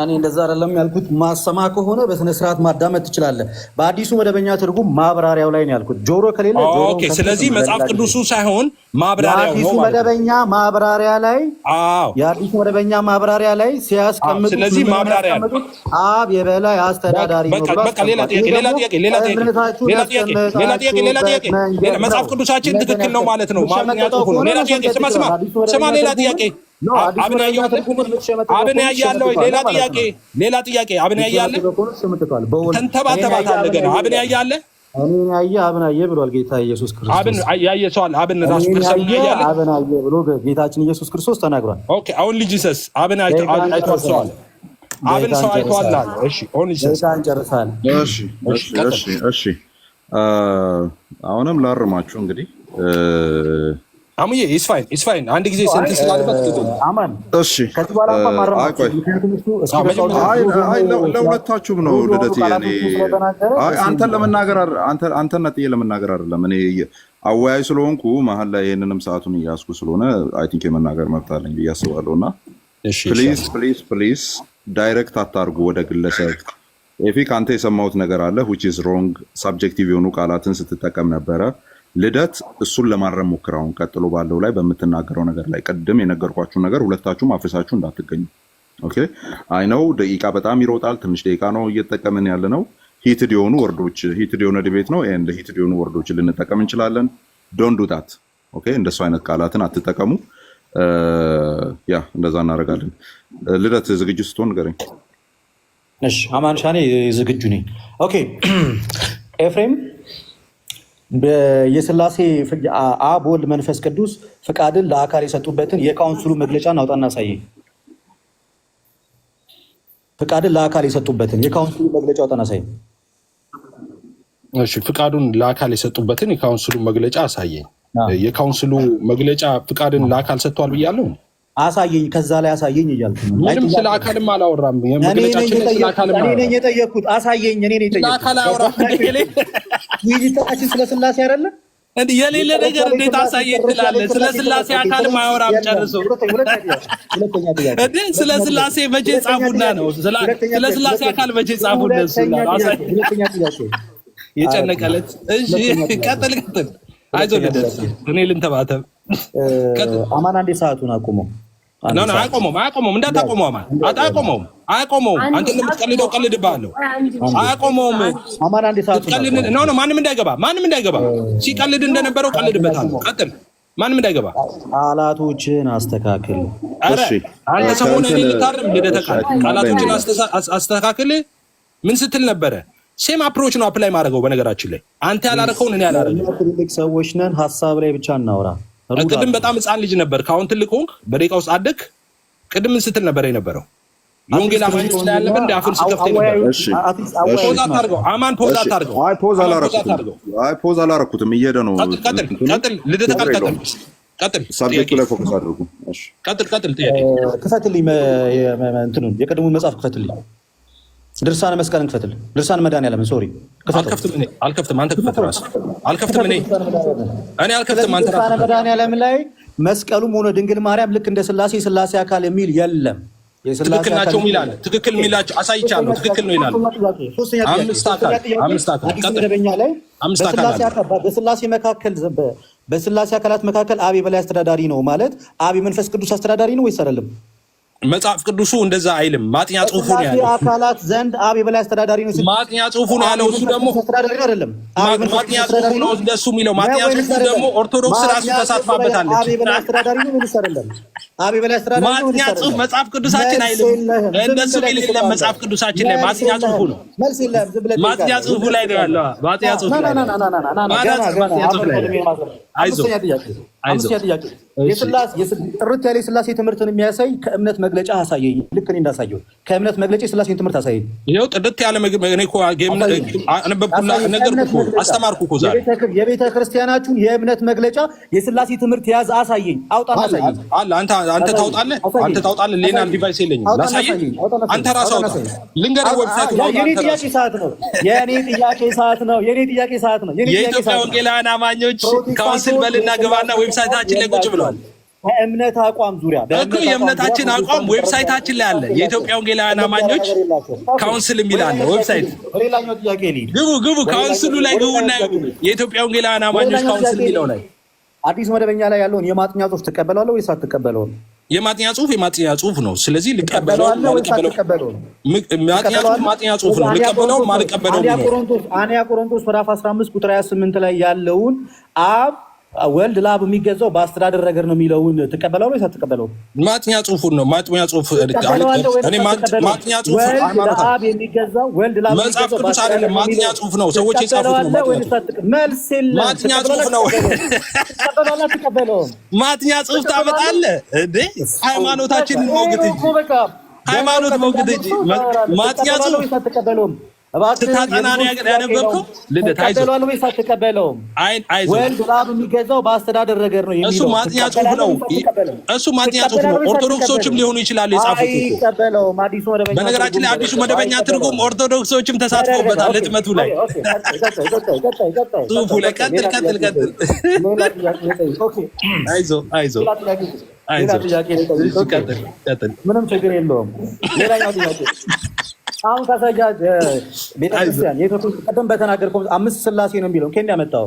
እኔ እንደዛ አይደለም ያልኩት። ማሰማ ከሆነ በስነ ስርዓት ማዳመጥ ትችላለህ። በአዲሱ መደበኛ ትርጉም ማብራሪያው ላይ ነው ያልኩት። ጆሮ ከሌለ ጆሮ። ኦኬ ስለዚህ መጽሐፍ ቅዱሱ ሳይሆን ማብራሪያው ነው ማለት ነው። መደበኛ ማብራሪያ ላይ የአዲሱ መደበኛ ማብራሪያ ላይ ሲያስቀምጡ ስለዚህ ማብራሪያ ነው አብ የበላይ አስተዳዳሪ ነው። በቃ ሌላ ጥያቄ መጽሐፍ ቅዱሳችን ትክክል ነው ማለት ነው። ማብራሪያ ጽሁፉ ነው። ሌላ ጥያቄ ስማ ሌላ ጥያቄ አብን ያያለው ሌላ ጥያቄ አብን ያያለ ተንተባተባት አለ ገና አብን ያያለ እኔ ያየ አብን ያየ ብሏል ጌታ ኢየሱስ ክርስቶስ። አብን ያየ ሰው አብን ራሱ ክርስቶስ ያያለ አብን ያየ ብሎ ጌታችን ኢየሱስ ክርስቶስ ተናግሯል። ኦኬ አሁን ልጅሰስ አብን አይቷል አብን ሰው አይቷል አለ። እሺ አሁን ልጅሰስ አንጨርሳል። እሺ አሁንም ላርማችሁ እንግዲህ አሙዬ ኢስ ፋይን አንድ ጊዜ ሰንት ስላልበት አማን እሺ ለሁለታችሁም ነው ልደት የኔ አንተን ነጥዬ ለመናገር አይደለም። እኔ አወያይ ስለሆንኩ መሀል ላይ ይሄንንም ሰዓቱን እያስኩ ስለሆነ አይ ቲንክ የመናገር መብት አለኝ ብዬ አስባለሁ። እና ፕሊዝ ዳይሬክት አታርጉ ወደ ግለሰብ። ኤፊክ አንተ የሰማሁት ነገር አለ which is wrong subjective የሆኑ ቃላትን ስትጠቀም ነበረ። ልደት እሱን ለማረም ሞክራውን ቀጥሎ ባለው ላይ በምትናገረው ነገር ላይ ቀድም የነገርኳችሁ ነገር ሁለታችሁም አፍሳችሁ እንዳትገኙ። ኦኬ አይ ነው ደቂቃ በጣም ይሮጣል። ትንሽ ደቂቃ ነው እየተጠቀምን ያለ ነው። ሂትድ የሆኑ ወርዶች ሂትድ የሆነ ዲቤት ነው and ሂትድ የሆኑ ወርዶች ልንጠቀም እንችላለን። ዶንት ዱ ዳት ኦኬ። እንደሱ አይነት ቃላትን አትጠቀሙ። ያ እንደዛ እናደርጋለን። ልደት ዝግጁ ስትሆን ንገረኝ። እሺ አማን ሻኔ ዝግጁ ነኝ። ኦኬ ኤፍሬም የሥላሴ አብ ወልድ መንፈስ ቅዱስ ፍቃድን ለአካል የሰጡበትን የካውንስሉ መግለጫ አውጣና አሳየኝ። ፍቃድን ለአካል የሰጡበትን የካውንስሉ መግለጫ አውጣና አሳየኝ። እሺ ፍቃዱን ለአካል የሰጡበትን የካውንስሉ መግለጫ አሳየኝ። የካውንስሉ መግለጫ ፍቃድን ለአካል ሰጥቷል ብያለሁ። አሳየኝ፣ ከዛ ላይ አሳየኝ እያልኩ ነው። ምንም ስለ አካልም አላወራም። የመግለጫችን ስለ አካልም እኔ ነኝ የጠየኩት። አሳየኝ፣ እኔ ነኝ የጠየኩት። አካል አወራም ይይታችን ስለ ሥላሴ አይደለ እንዴ? የሌለ ነገር እንዴት አሳየኝ ትላለህ? ስለ ሥላሴ አካልም አወራም ጨርሶ። እንዴ ስለ ሥላሴ መቼ ጻፉና ነው? ስለ ሥላሴ አካል መቼ ጻፉና ነው? አሳየኝ የጨነቀለት። እሺ ቀጥል። አይዞህ ልደት፣ እኔ ልንተባተብ። አማን አንዴ ሰዓቱን አቁመው። አያቆመውም እንዳታቆመው። አማን አያቆመውም። አንተ እንደምትቀልደው ቀልድብሃለሁ። አያቆመውም። አማን አንዴ ሰዓቱን ነው ማንም እንዳይገባ ሲቀልድ እንደነበረው ቀልድበታለሁ። ቀጥል። ማንም እንዳይገባ ቃላቶችን አስተካክል። እሺ አንተ ሰሞኑን ልታርም ልደተ ቃላቶችን አስተካክል። ምን ስትል ነበረ? ሴም አፕሮች ነው አፕላይ ማድረገው። በነገራችን ላይ አንተ ያላረከውን እኔ ያላረከው። ትልቅ ሰዎች ነን፣ ሐሳብ ላይ ብቻ እናውራ። ቅድም በጣም ሕፃን ልጅ ነበር፣ ካሁን ትልቅ ሆንክ፣ በደቂቃ ውስጥ አደግ። ቅድም ምን ስትል ነበር የነበረው? የወንጌል አማኝ ውስጥ ያለበት እንደ አፍን ሲከፍት ነበር። እሺ ፖዝ አታርገው አማን፣ ፖዝ አታርገው። አይ ፖዝ አላረኩትም፣ እየሄደ ነው። ቀጥል ልደተ ቀጥል። ሳብጀክቱ ላይ ፎከስ አድርጉ። እሺ ቀጥል። ጥያቄ ክፈትልኝ፣ እንትኑን የቀድሞውን መጽሐፍ ክፈትልኝ። ድርሳነ መስቀልን ክፈትልኝ። ድርሳነ መድኃኒዓለም ሶሪ አልከፍትም። አንተ ክፈት ራስህ። አልከፍትም እኔ አልከፍትም። አንተ ድርሳነ መድኃኒዓለም ላይ መስቀሉም ሆነ ድንግል ማርያም ልክ እንደ ሥላሴ አካል የሚል የለም። ትክክል ናቸው ይላል። ትክክል የሚላቸው አሳይቻለሁ። ትክክል ነው ይላል። አምስት አካል በሥላሴ አካላት መካከል አብ የበላይ አስተዳዳሪ ነው ማለት አብ የመንፈስ ቅዱስ አስተዳዳሪ ነው ወይስ አይደለም? መጽሐፍ ቅዱሱ እንደዛ አይልም። ማጥኛ ጽሁፉ ነው ያለው። አካላት ዘንድ አብ የበላይ አስተዳዳሪ ነው። ማጥኛ ጽሁፉ ነው ያለው። እሱ ደግሞ አስተዳዳሪ አይደለም። ማጥኛ ጽሁፉ ነው እንደሱ የሚለው። ማጥኛ ጽሁፉ ደግሞ ኦርቶዶክስ ራሱ ተሳትፋበታለች። አብ የበላይ አስተዳዳሪ ነው ወይስ አይደለም? አብ የበላይ አስተዳዳሪ ነው። ማጥኛ ጽሁፍ መጽሐፍ ቅዱሳችን አይልም። እንደሱ የሚል የለም መጽሐፍ ቅዱሳችን ላይ። ማጥኛ ጽሁፉ ነው። መልስ የለም። ዝም ብለህ ማጥኛ ጽሁፉ ላይ ነው ያለው። ማጥኛ ጽሁፉ ላይ አይዞህ አምስተኛ ጥያቄ ጥርት ያለ የሥላሴ ትምህርትን የሚያሳይ ከእምነት መግለጫ አሳየኝ። ልክ እኔ እንዳሳየው ከእምነት መግለጫ የሥላሴን ትምህርት አሳየኝ። ይኸው ጥርት ያለ እኔ እኮ አነበብኩላ ነገርኩ እኮ አስተማርኩ እኮ ዛሬ የቤተ ክርስቲያናችሁን የእምነት መግለጫ የሥላሴ ትምህርት ያዝ አሳየኝ። አውጣና አሳየኝ። አለ አንተ ታውጣለህ። ሌላ ዲቫይስ የለኝም ላሳየኝ። አንተ ራስህ አውጣ። ልንገርህ ዌብሳይቱ ነው። የኔ ጥያቄ ሰዓት ነው። የኢትዮጵያ ወንጌላውያን አማኞች ካውንስል በልና ገባና ዌብሳይታችን ላይ ቁጭ ብለዋል። ከእምነት አቋም ዙሪያ እኮ የእምነታችን አቋም ዌብሳይታችን ላይ አለ። የኢትዮጵያ ወንጌላውያን አማኞች ካውንስል የሚል አለ ዌብሳይት። ሌላኛው ጥያቄ ግቡ ካውንስሉ ላይ ግቡና የኢትዮጵያ ወንጌላውያን አማኞች ካውንስል የሚለው ላይ አዲስ መደበኛ ላይ ያለውን የማጥኛ ጽሑፍ ትቀበላለህ ወይስ አትቀበለውም? የማጥኛ ጽሑፍ ነው። ስለዚህ ልቀበለው ማጥኛ ጽሑፍ ነው። ልቀበለው ማልቀበለው ነው። አንያ ቆሮንቶስ ምዕራፍ 15 ቁጥር 28 ላይ ያለውን አብ ወልድ ለአብ የሚገዛው በአስተዳደር ነገር ነው የሚለውን ትቀበላለህ ወይስ አትቀበለውም? ማጥኛ ጽሑፉን ነው። ማጥኛ ጽሑፍ እኔ ማጥኛ ጽሑፍ ለአብ የሚገዛው ወልድ ለአብ መጽሐፍ ቅዱስ አይደለም፣ ማጥኛ ጽሑፍ ነው። ሰዎች የጻፉት ነው። መልስ የለም። ማጥኛ ጽሑፍ ነው። ትቀበላለህ አትቀበለውም? ማጥኛ ጽሑፍ ታመጣለህ እንዴ? ሃይማኖታችንን ሞግት እንጂ ሃይማኖት ሞግት እንጂ ማጥኛ ጽሑፍ አትቀበለውም? ስታጠና ያነበብከው ልደት አይዞህ ወይስ አትቀበለውም? ወልድ ለአብ የሚገዛው በአስተዳደር ነገር ነው የሚለው እሱ ማጥኛ ጽሑፍ ነው። እሱ ማጥኛ ጽሑፍ ነው። ኦርቶዶክሶችም ሊሆኑ ይችላሉ የጻፉት እኮ። አይቀበለውም። በነገራችን ላይ አዲሱ መደበኛ ትርጉም ኦርቶዶክሶችም ተሳትፎበታል ህትመቱ ላይ ጽሑፉ ላይ። ቀጥል አይዞህ ቀጥል። ምንም ችግር የለውም። ሌላኛው ጥያቄ አሁን ካሳያ ቤተክርስቲያን የኢትዮጵያ ቀደም በተናገርከው 5 ሥላሴ ነው የሚለው ከእንደ ያመጣው?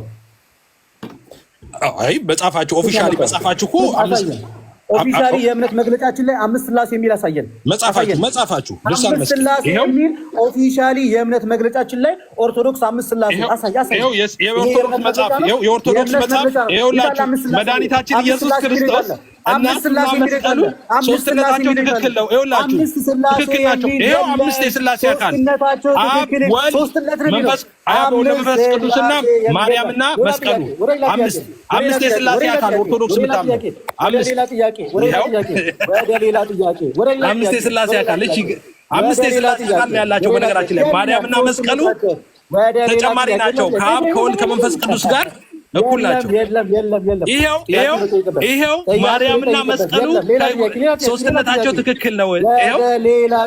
አይ በጻፋችሁ ኦፊሻሊ በጻፋችሁ እኮ ኦፊሻሊ የእምነት መግለጫችን ላይ 5 ሥላሴ የሚል አሳየን። መጻፋችሁ 5 ሥላሴ የሚል ኦፊሻሊ የእምነት መግለጫችን ላይ ኦርቶዶክስ 5 ሥላሴ አሳያ። የኦርቶዶክስ መጽሐፍ ይኸውላችሁ መድኃኒታችን ኢየሱስ ክርስቶስ እና መስቀሉ ሶስትነታቸው ትክክል ነው። ይኸውላችሁ ትክክል ናቸው። ይኸው 5 የሥላሴ አካል አብ ወልድ መንፈስ ቅዱስና ማርያምና መስቀሉ 5 የሥላሴ አካል ኦርቶዶክስ የምታምነው 5 የሥላሴ አካል። እሺ 5 የሥላሴ አካል ነው ያላቸው። በነገራችን ላይ ማርያምና መስቀሉ ተጨማሪ ናቸው። ከአብ ከወልድ ከመንፈስ ቅዱስ ጋር እኩል ናቸው። ይሄው ማርያምና መስቀሉ ሶስትነታቸው ትክክል ነው። ይሄው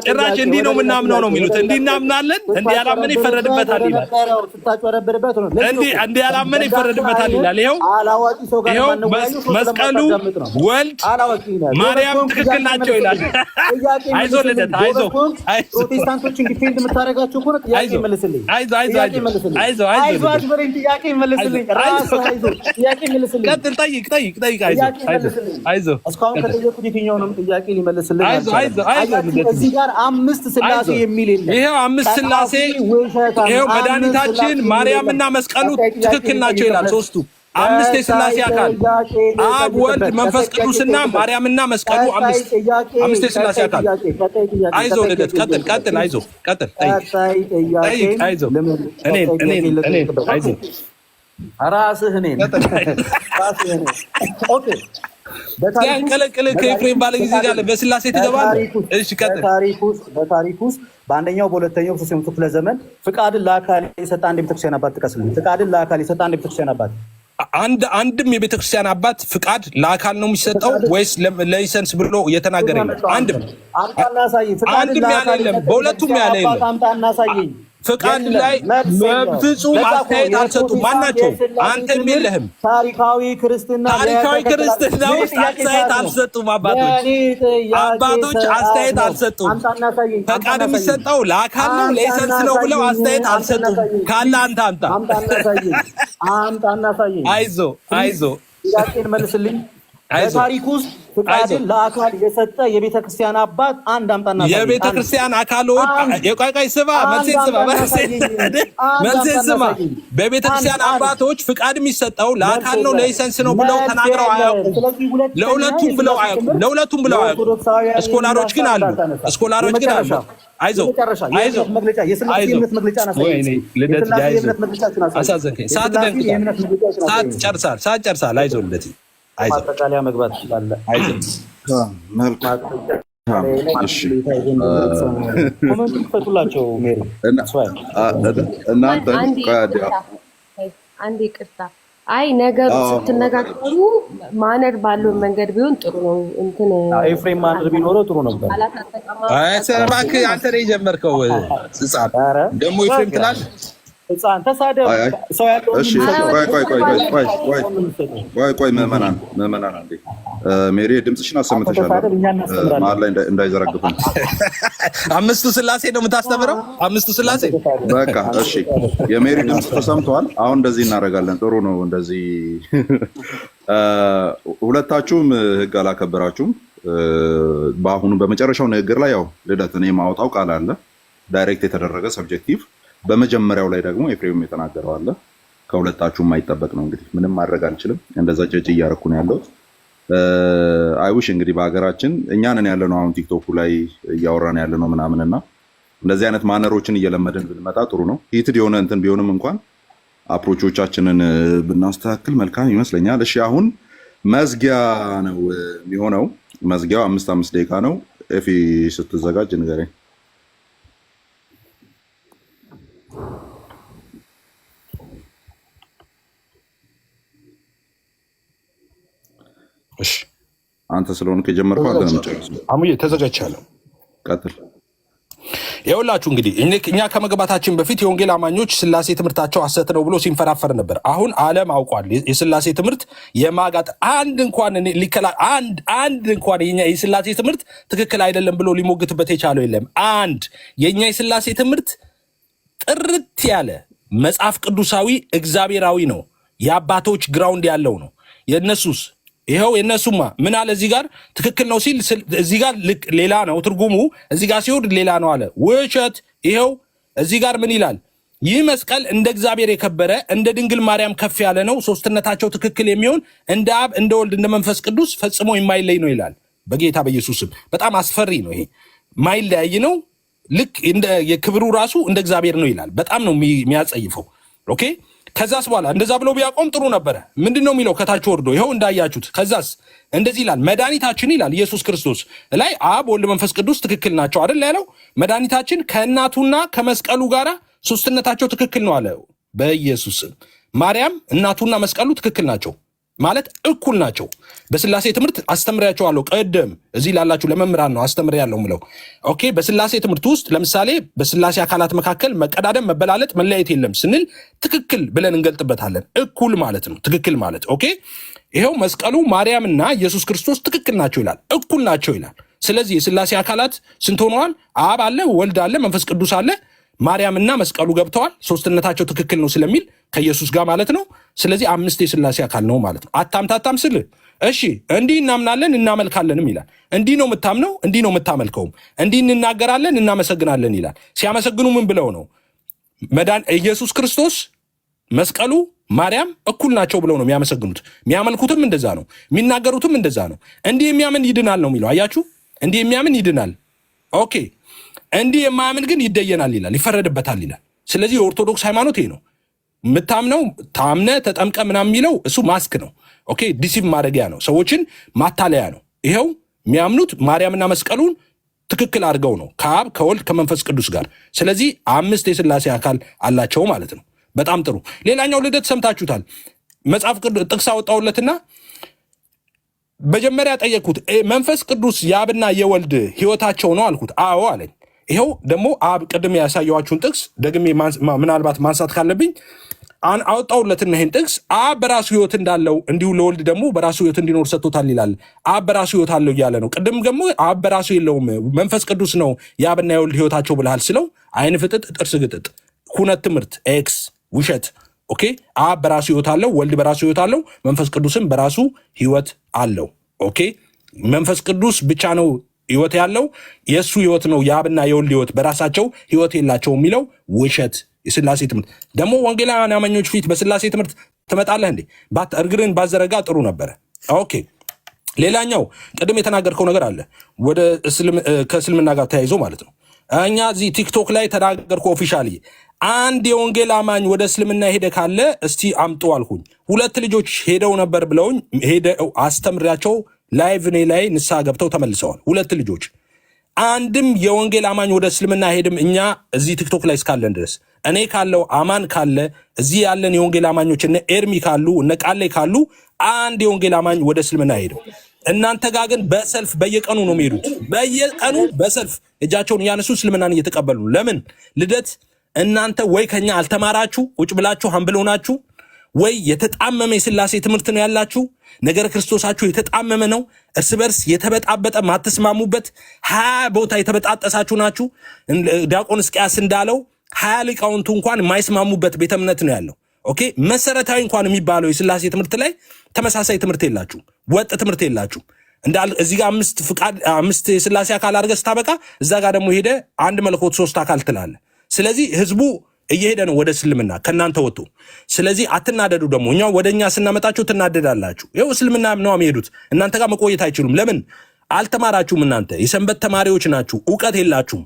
ጭራሽ እንዲህ ነው የምናምነው ነው የሚሉት። እንዲህ እናምናለን፣ እንዲህ ያላመነ ይፈረድበታል ይላል። እንዲህ ያላመነ ይፈረድበታል ይላል። ይሄው መስቀሉ ወልድ ማርያም ትክክል ናቸው ይላል። አይዞህ ልደት አይዞህ። ፕሮቴስታንቶችን ዲፌንድ የምታደርጋቸው ከሆነ ጥያቄ መልስልኝ። ቀጥል፣ ጠይቅ። አይዞህ እስካሁን ከጠየቁት የትኛውንም ጥያቄ ሊመልስልኝ እዚህ ጋር 5 ሥላሴ የሚል የለም። ይሄው 5 ሥላሴ ይሄው መድኃኒታችን ማርያምና መስቀሉ ትክክል ናቸው ይላል። ሶስቱ 5 የሥላሴ አካል አብ ወልድ መንፈስ ቅዱስና ማርያምና መስቀሉ 5 የሥላሴ አካል። አይዞህ ልደት ቀጥል። አይዞህ ቀጥል። ጠይቅ። አይዞህ እኔ አይዞህ ራስህ እኔን ኦኬ። ያንቀለቅልህ ከኤፍሬም ባለ ጊዜ ጋር በሥላሴ ትገባለህ። እሺ ቀጥል። በታሪክ ውስጥ በአንደኛው በሁለተኛው በሶስተኛው ክፍለ ዘመን ፍቃድን ለአካል የሰጠ አንድ የቤተክርስቲያን አባት ጥቀስልኝ። ፍቃድን ለአካል የሰጠ አንድ የቤተክርስቲያን አባት። አንድም የቤተክርስቲያን አባት ፍቃድ ለአካል ነው የሚሰጠው ወይስ ለላይሰንስ ብሎ እየተናገረ ነው? አንድም ያለ የለም። በሁለቱም ያለ የለም። አምጣና አሳየኝ። ፍቃድ ላይ በፍጹም አስተያየት አልሰጡም። ማናቸው? አንተም የለህም። ታሪካዊ ክርስትና ውስጥ አስተያየት አልሰጡም። አባቶች አስተያየት አልሰጡም። ፈቃድ የሚሰጠው ለአካል ነው ላይሰንስ ነው ብለው አስተያየት አልሰጡም። ካለ አንተ አምጣና አሳየኝ። አይዞህ ጥያቄን መልስልኝ። በታሪክ ውስጥ ፍቃድን ለአካል የሰጠ የቤተ ክርስቲያን አባት አንድ አምጣና የቤተ ክርስቲያን አካሎች የቋቋይ ስባ መልሴን ስማ። በቤተ ክርስቲያን አባቶች ፍቃድ የሚሰጠው ለአካል ነው ላይሰንስ ነው ብለው ተናግረው አያውቁም። ለሁለቱም ብለው አያውቁም። እስኮላሮች ግን አሉ። አይዞህ ልደት አሳዘንከኝ። ሰዓት ጨርሳል። አይዞህ ልደት ማጠቃለያ መግባት ይችላል። ኮመንት ክፈቱላቸው። ሜሪ እናንተ አንድ ይቅርታ። አይ ነገሩ ስትነጋገሩ ማነር ባለው መንገድ ቢሆን ጥሩ ነው። እንትን ኤፍሬም ማነር ቢኖረው ጥሩ ነበር። እባክህ አንተ ነህ የጀመርከው። ህፃን ደግሞ ኤፍሬም ትላለህ። ህፃን ተሳደብ ሰው ያለው። እሺ ቆይ ምዕመናን አንዴ ሜሪ ድምፅሽን አሰምተሻል። መሀል ላይ እንዳይዘረግፉን። አምስቱ ስላሴ ነው የምታስተምረው? አምስቱ ስላሴ በቃ እሺ፣ የሜሪ ድምፅ ተሰምተዋል። አሁን እንደዚህ እናደርጋለን። ጥሩ ነው እንደዚህ። ሁለታችሁም ህግ አላከበራችሁም። በአሁኑ በመጨረሻው ንግግር ላይ ያው ልደት እኔ የማወጣው ቃል አለ ዳይሬክት የተደረገ ሰብጀክቲቭ፣ በመጀመሪያው ላይ ደግሞ ኤፍሬም የተናገረው አለ። ከሁለታችሁም የማይጠበቅ ነው እንግዲህ ምንም ማድረግ አልችልም። እንደዛ ጨጭ እያደረኩ ነው ያለሁት። አይውሽ እንግዲህ በሀገራችን እኛንን ያለ ነው አሁን ቲክቶኩ ላይ እያወራን ያለ ነው ምናምንና እንደዚህ አይነት ማነሮችን እየለመድን ብንመጣ ጥሩ ነው። ሂትድ የሆነ እንትን ቢሆንም እንኳን አፕሮቾቻችንን ብናስተካክል መልካም ይመስለኛል። እሺ አሁን መዝጊያ ነው የሚሆነው። መዝጊያው 5 ደቂቃ ነው። ኤፊ ስትዘጋጅ ንገረኝ። እሺ አንተ ስለሆነ ከጀመርከው አንተ ነው የምጨርሰው። አሙዬ ተዘጋጅቻለሁ። ቀጥል። ይኸውላችሁ እንግዲህ እኛ ከመግባታችን በፊት የወንጌል አማኞች ስላሴ ትምህርታቸው ሐሰት ነው ብሎ ሲንፈራፈር ነበር። አሁን ዓለም አውቋል የስላሴ ትምህርት የማጋጥ አንድ እንኳን የኛ የስላሴ ትምህርት ትክክል አይደለም ብሎ ሊሞግትበት የቻለው የለም። አንድ የኛ የስላሴ ትምህርት ጥርት ያለ መጽሐፍ ቅዱሳዊ እግዚአብሔራዊ ነው። የአባቶች ግራውንድ ያለው ነው። የነሱስ ይኸው የነሱማ ምን አለ እዚህ ጋር ትክክል ነው ሲል እዚህ ጋር ሌላ ነው ትርጉሙ፣ እዚህ ጋር ሲወርድ ሌላ ነው አለ። ውሸት። ይኸው እዚህ ጋር ምን ይላል? ይህ መስቀል እንደ እግዚአብሔር የከበረ እንደ ድንግል ማርያም ከፍ ያለ ነው። ሶስትነታቸው ትክክል የሚሆን እንደ አብ እንደ ወልድ እንደ መንፈስ ቅዱስ ፈጽሞ የማይለይ ነው ይላል። በጌታ በኢየሱስም በጣም አስፈሪ ነው ይሄ። ማይለያይ ነው። ልክ እንደ የክብሩ ራሱ እንደ እግዚአብሔር ነው ይላል። በጣም ነው የሚያጸይፈው። ኦኬ ከዛስ በኋላ እንደዛ ብሎ ቢያቆም ጥሩ ነበረ። ምንድነው የሚለው? ከታች ወርዶ ይኸው እንዳያችሁት። ከዛስ እንደዚህ ይላል፣ መድኃኒታችን ይላል ኢየሱስ ክርስቶስ ላይ አብ ወልድ መንፈስ ቅዱስ ትክክል ናቸው አይደል ያለው። መድኃኒታችን ከእናቱና ከመስቀሉ ጋር ሶስትነታቸው ትክክል ነው አለ። በኢየሱስ ማርያም እናቱና መስቀሉ ትክክል ናቸው ማለት እኩል ናቸው። በስላሴ ትምህርት አስተምሪያቸዋለሁ። ቀደም እዚህ ላላችሁ ለመምህራን ነው አስተምሪያለሁ ምለው። ኦኬ በስላሴ ትምህርት ውስጥ ለምሳሌ በስላሴ አካላት መካከል መቀዳደም፣ መበላለጥ፣ መለያየት የለም ስንል ትክክል ብለን እንገልጥበታለን። እኩል ማለት ነው ትክክል ማለት። ኦኬ ይሄው መስቀሉ ማርያምና ኢየሱስ ክርስቶስ ትክክል ናቸው ይላል፣ እኩል ናቸው ይላል። ስለዚህ የስላሴ አካላት ስንት ሆነዋል? አብ አለ፣ ወልድ አለ፣ መንፈስ ቅዱስ አለ። ማርያምና መስቀሉ ገብተዋል። ሶስትነታቸው ትክክል ነው ስለሚል ከኢየሱስ ጋር ማለት ነው። ስለዚህ 5 የስላሴ አካል ነው ማለት ነው። አታምታታም ስል እሺ እንዲህ እናምናለን እናመልካለንም ይላል። እንዲህ ነው የምታምነው፣ እንዲህ ነው የምታመልከውም፣ እንዲህ እንናገራለን እናመሰግናለን ይላል። ሲያመሰግኑ ምን ብለው ነው? ኢየሱስ ክርስቶስ፣ መስቀሉ፣ ማርያም እኩል ናቸው ብለው ነው የሚያመሰግኑት። የሚያመልኩትም እንደዛ ነው፣ የሚናገሩትም እንደዛ ነው። እንዲህ የሚያምን ይድናል ነው የሚለው። አያችሁ፣ እንዲህ የሚያምን ይድናል። ኦኬ እንዲህ የማያምን ግን ይደየናል ይላል፣ ይፈረድበታል ይላል። ስለዚህ የኦርቶዶክስ ሃይማኖት ይሄ ነው። የምታምነው ታምነ ተጠምቀ ምናምን የሚለው እሱ ማስክ ነው። ኦኬ ዲሲቭ ማድረጊያ ነው፣ ሰዎችን ማታለያ ነው። ይኸው የሚያምኑት ማርያምና መስቀሉን ትክክል አድርገው ነው ከአብ ከወልድ ከመንፈስ ቅዱስ ጋር። ስለዚህ 5 የስላሴ አካል አላቸው ማለት ነው። በጣም ጥሩ። ሌላኛው ልደት ሰምታችሁታል። መጽሐፍ ቅዱስ ጥቅስ አወጣሁለትና መጀመሪያ ጠየቅኩት፣ መንፈስ ቅዱስ የአብና የወልድ ህይወታቸው ነው አልኩት። አዎ አለኝ። ይኸው ደግሞ አብ ቅድም ያሳየዋችሁን ጥቅስ ደግሜ ምናልባት ማንሳት ካለብኝ አወጣሁለትና ይህን ጥቅስ አብ በራሱ ህይወት እንዳለው እንዲሁ ለወልድ ደግሞ በራሱ ህይወት እንዲኖር ሰጥቶታል ይላል። አብ በራሱ ህይወት አለው እያለ ነው። ቅድም ደግሞ አብ በራሱ የለውም መንፈስ ቅዱስ ነው የአብና የወልድ ህይወታቸው ብልሃል ስለው አይን ፍጥጥ ጥርስ ግጥጥ ሁነት ትምህርት ኤክስ ውሸት። ኦኬ አብ በራሱ ህይወት አለው፣ ወልድ በራሱ ህይወት አለው፣ መንፈስ ቅዱስም በራሱ ህይወት አለው። ኦኬ መንፈስ ቅዱስ ብቻ ነው ህይወት ያለው፣ የእሱ ህይወት ነው የአብና የወልድ ህይወት በራሳቸው ህይወት የላቸው የሚለው ውሸት። የስላሴ ትምህርት ደግሞ ወንጌላውያን አማኞች ፊት በስላሴ ትምህርት ትመጣለህ እንዴ? እግርን ባዘረጋ ጥሩ ነበረ። ኦኬ ሌላኛው ቅድም የተናገርከው ነገር አለ ወደ ከእስልምና ጋር ተያይዞ ማለት ነው። እኛ እዚህ ቲክቶክ ላይ ተናገርኩ ኦፊሻሊ አንድ የወንጌል አማኝ ወደ እስልምና ሄደ ካለ እስቲ አምጡ አልኩኝ። ሁለት ልጆች ሄደው ነበር ብለውኝ ሄደው አስተምሪያቸው ላይቭ እኔ ላይ ንስሐ ገብተው ተመልሰዋል። ሁለት ልጆች አንድም የወንጌል አማኝ ወደ እስልምና ሄድም። እኛ እዚህ ቲክቶክ ላይ እስካለን ድረስ እኔ ካለው አማን ካለ እዚህ ያለን የወንጌል አማኞች እነ ኤርሚ ካሉ እነ ቃሌ ካሉ አንድ የወንጌል አማኝ ወደ እስልምና ሄደው። እናንተ ጋር ግን በሰልፍ በየቀኑ ነው የሚሄዱት። በየቀኑ በሰልፍ እጃቸውን እያነሱ እስልምናን እየተቀበሉ ነው። ለምን ልደት እናንተ ወይ ከኛ አልተማራችሁ ቁጭ ብላችሁ ሀምብል ሆናችሁ፣ ወይ የተጣመመ የሥላሴ ትምህርት ነው ያላችሁ። ነገር ክርስቶሳችሁ የተጣመመ ነው። እርስ በርስ የተበጣበጠ ማትስማሙበት 20 ቦታ የተበጣጠሳችሁ ናችሁ። ዲያቆን ሕዝቅያስ እንዳለው 20 ሊቃውንቱ እንኳን የማይስማሙበት ቤተ እምነት ነው ያለው። ኦኬ መሰረታዊ እንኳን የሚባለው የሥላሴ ትምህርት ላይ ተመሳሳይ ትምህርት የላችሁ፣ ወጥ ትምህርት የላችሁ። እዚህ ጋር 5 የሥላሴ አካል አድርገህ ስታበቃ እዛ ጋር ደግሞ ሄደ አንድ መለኮት 3 አካል ትላለ። ስለዚህ ህዝቡ እየሄደ ነው ወደ እስልምና ከናንተ ወጡ። ስለዚህ አትናደዱ። ደግሞ እኛ ወደኛ ስናመጣችሁ ትናደዳላችሁ። ይኸው እስልምና ነው የሚሄዱት። እናንተ ጋር መቆየት አይችሉም። ለምን አልተማራችሁም? እናንተ የሰንበት ተማሪዎች ናችሁ፣ እውቀት የላችሁም።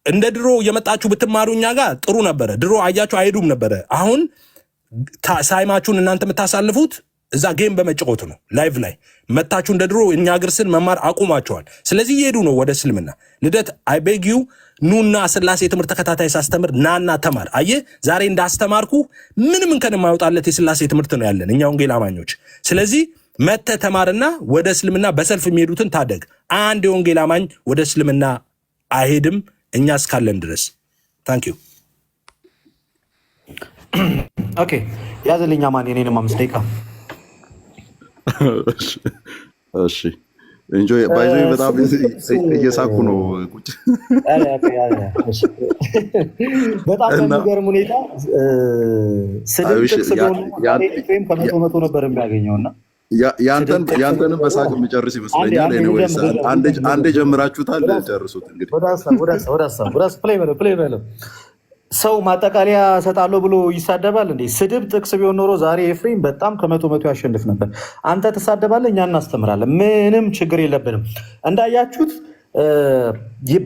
እንደ ድሮ የመጣችሁ ብትማሩ እኛ ጋር ጥሩ ነበረ። ድሮ አያችሁ አይሄዱም ነበረ። አሁን ሳይማችሁን እናንተ የምታሳልፉት እዛ ጌም በመጫወት ነው። ላይቭ ላይ መታችሁ እንደ ድሮ እኛ ግርስን መማር አቁማቸዋል። ስለዚህ እየሄዱ ነው ወደ እስልምና። ልደት አይቤጊው ኑና ሥላሴ ትምህርት ተከታታይ ሳስተምር ናና ተማር። አየህ ዛሬ እንዳስተማርኩ ምንም እንከን የማይወጣለት የሥላሴ ትምህርት ነው ያለን እኛ ወንጌል አማኞች። ስለዚህ መተህ ተማርና ወደ እስልምና በሰልፍ የሚሄዱትን ታደግ። አንድ የወንጌል አማኝ ወደ እስልምና አይሄድም እኛ እስካለን ድረስ። ታንክ ዩ። ኦኬ ያዘልኛ ማን የኔንም 5 ደቂቃ እሺ ኢንጆይ ባይዞ በጣም እየሳኩ ነው ቁጭ በጣም የሚገርም ሁኔታ ስድብ ጥቅስ ቢሆን ኤፍሬም ከመቶ ነበር የሚያገኘውና ያንተንም በሳቅ የሚጨርስ ይመስለኛል። ኤኒዌይስ አንዴ ጀምራችሁታል፣ ጨርሱት እንግዲህ። ወደ ሀሳብ ፕሌይ በለው። ሰው ማጠቃለያ ሰጣለሁ ብሎ ይሳደባል እንዴ? ስድብ ጥቅስ ቢሆን ኖሮ ዛሬ ኤፍሬም በጣም ከመቶ ያሸንፍ ነበር። አንተ ትሳደባለህ፣ እኛ እናስተምራለን። ምንም ችግር የለብንም። እንዳያችሁት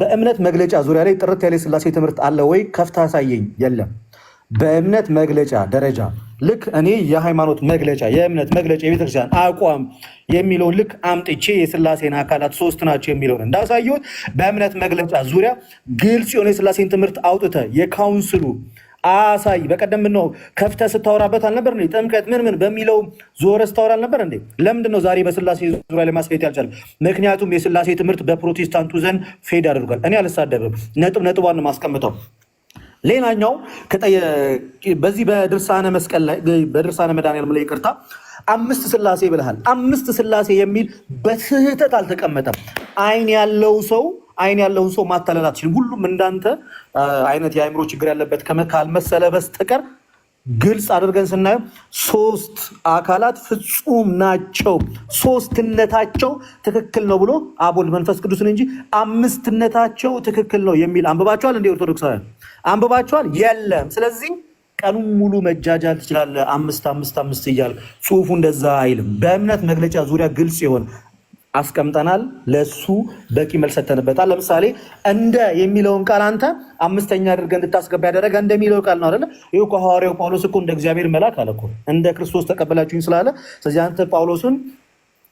በእምነት መግለጫ ዙሪያ ላይ ጥርት ያለ ሥላሴ ትምህርት አለ ወይ? ከፍታ አሳየኝ። የለም። በእምነት መግለጫ ደረጃ ልክ እኔ የሃይማኖት መግለጫ የእምነት መግለጫ የቤተክርስቲያን አቋም የሚለውን ልክ አምጥቼ የሥላሴን አካላት 3 ናቸው የሚለውን እንዳሳየሁት በእምነት መግለጫ ዙሪያ ግልጽ የሆነ የሥላሴን ትምህርት አውጥተ የካውንስሉ አሳይ። በቀደም ነው ከፍተህ ስታወራበት አልነበር እንዴ? ጥምቀት ምን በሚለው ዞረ ስታወራ አልነበር እንዴ? ለምንድን ነው ዛሬ በሥላሴ ዙሪያ ላይ ማስኬት ያልቻለ? ምክንያቱም የሥላሴ ትምህርት በፕሮቴስታንቱ ዘንድ ፌድ አድርጓል። እኔ አልሳደብም፣ ነጥቧን ማስቀምጠው። ሌላኛው በዚህ በድርሳነ መስቀል ላይ በድርሳነ መድኃኔዓለም ላይ ይቅርታ 5 ሥላሴ ብለሃል። 5 ሥላሴ የሚል በስህተት አልተቀመጠም። አይን ያለውን ሰው ማታለል አትችልም። ሁሉም እንዳንተ አይነት የአእምሮ ችግር ያለበት ካልመሰለ በስተቀር ግልጽ አድርገን ስናየው 3 አካላት ፍጹም ናቸው፣ 3ነታቸው ትክክል ነው ብሎ አብ ወልድ መንፈስ ቅዱስን እንጂ 5ነታቸው ትክክል ነው የሚል አንብባቸዋል እንደ ኦርቶዶክሳውያን አንብባቸዋል? የለም። ስለዚህ ቀኑን ሙሉ መጃጃል ትችላለህ። 5 እያል ጽሁፉ እንደዛ አይልም። በእምነት መግለጫ ዙሪያ ግልጽ ይሆን አስቀምጠናል። ለሱ በቂ መልስ ሰተንበታል። ለምሳሌ እንደ የሚለውን ቃል አንተ 5ኛ አድርገህ እንድታስገባ ያደረገ እንደሚለው ቃል ነው አይደለ? ይኸው ከሐዋርያው ጳውሎስ እኮ እንደ እግዚአብሔር መልአክ አለ እኮ እንደ ክርስቶስ ተቀበላችሁኝ ስላለ፣ ስለዚህ አንተ ጳውሎስን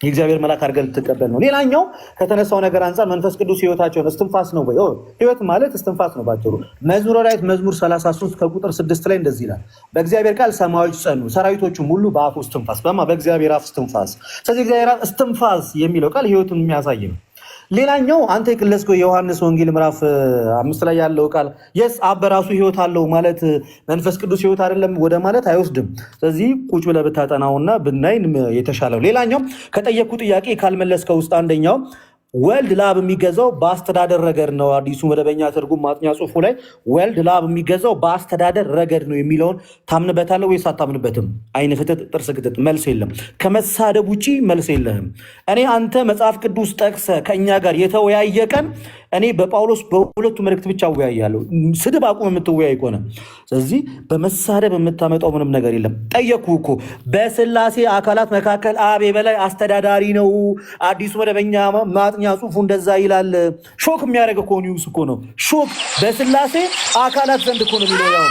የእግዚአብሔር መልአክ አድርገህ ልትቀበል ነው። ሌላኛው ከተነሳው ነገር አንጻር መንፈስ ቅዱስ ህይወታቸውን እስትንፋስ ነው ወይ? ህይወት ማለት እስትንፋስ ነው ባጭሩ። መዝሙረ ዳዊት መዝሙር 33 ከቁጥር 6 ላይ እንደዚህ ይላል፣ በእግዚአብሔር ቃል ሰማዮች ጸኑ፣ ሰራዊቶቹም ሁሉ በአፉ እስትንፋስ። በእግዚአብሔር አፍ እስትንፋስ። ስለዚህ እግዚአብሔር አፍ እስትንፋስ የሚለው ቃል ህይወቱን የሚያሳይ ነው። ሌላኛው አንተ የቅለስከው የዮሐንስ ወንጌል ምዕራፍ 5 ላይ ያለው ቃል የስ አብ በራሱ ህይወት አለው ማለት መንፈስ ቅዱስ ህይወት አይደለም ወደ ማለት አይወስድም። ስለዚህ ቁጭ ብለህ ብታጠናውና ብናይ የተሻለው። ሌላኛው ከጠየቁ ጥያቄ ካልመለስከው ውስጥ አንደኛው ወልድ ለአብ የሚገዛው በአስተዳደር ረገድ ነው። አዲሱ መደበኛ ትርጉም ማጥኛ ጽሑፉ ላይ ወልድ ለአብ የሚገዛው በአስተዳደር ረገድ ነው የሚለውን ታምንበታለህ ወይስ አታምንበትም? አይን ፍጥጥ ጥርስ ግጥጥ መልስ የለም። ከመሳደብ ውጪ መልስ የለህም። እኔ አንተ መጽሐፍ ቅዱስ ጠቅሰ ከእኛ ጋር የተወያየ ቀን እኔ በጳውሎስ በሁለቱ መልእክት ብቻ አወያያለሁ። ስድብ አቁም የምትወያይ ከሆነ። ስለዚህ በመሳደብ የምታመጣው ምንም ነገር የለም። ጠየቅኩ እኮ በሥላሴ አካላት መካከል አብ የበላይ አስተዳዳሪ ነው። አዲሱ መደበኛ ማጥኛ ጽሑፉ እንደዛ ይላል። ሾክ የሚያደርግ እኮ ኒውስ እኮ ነው። ሾክ በሥላሴ አካላት ዘንድ እኮ ነው የሚለው።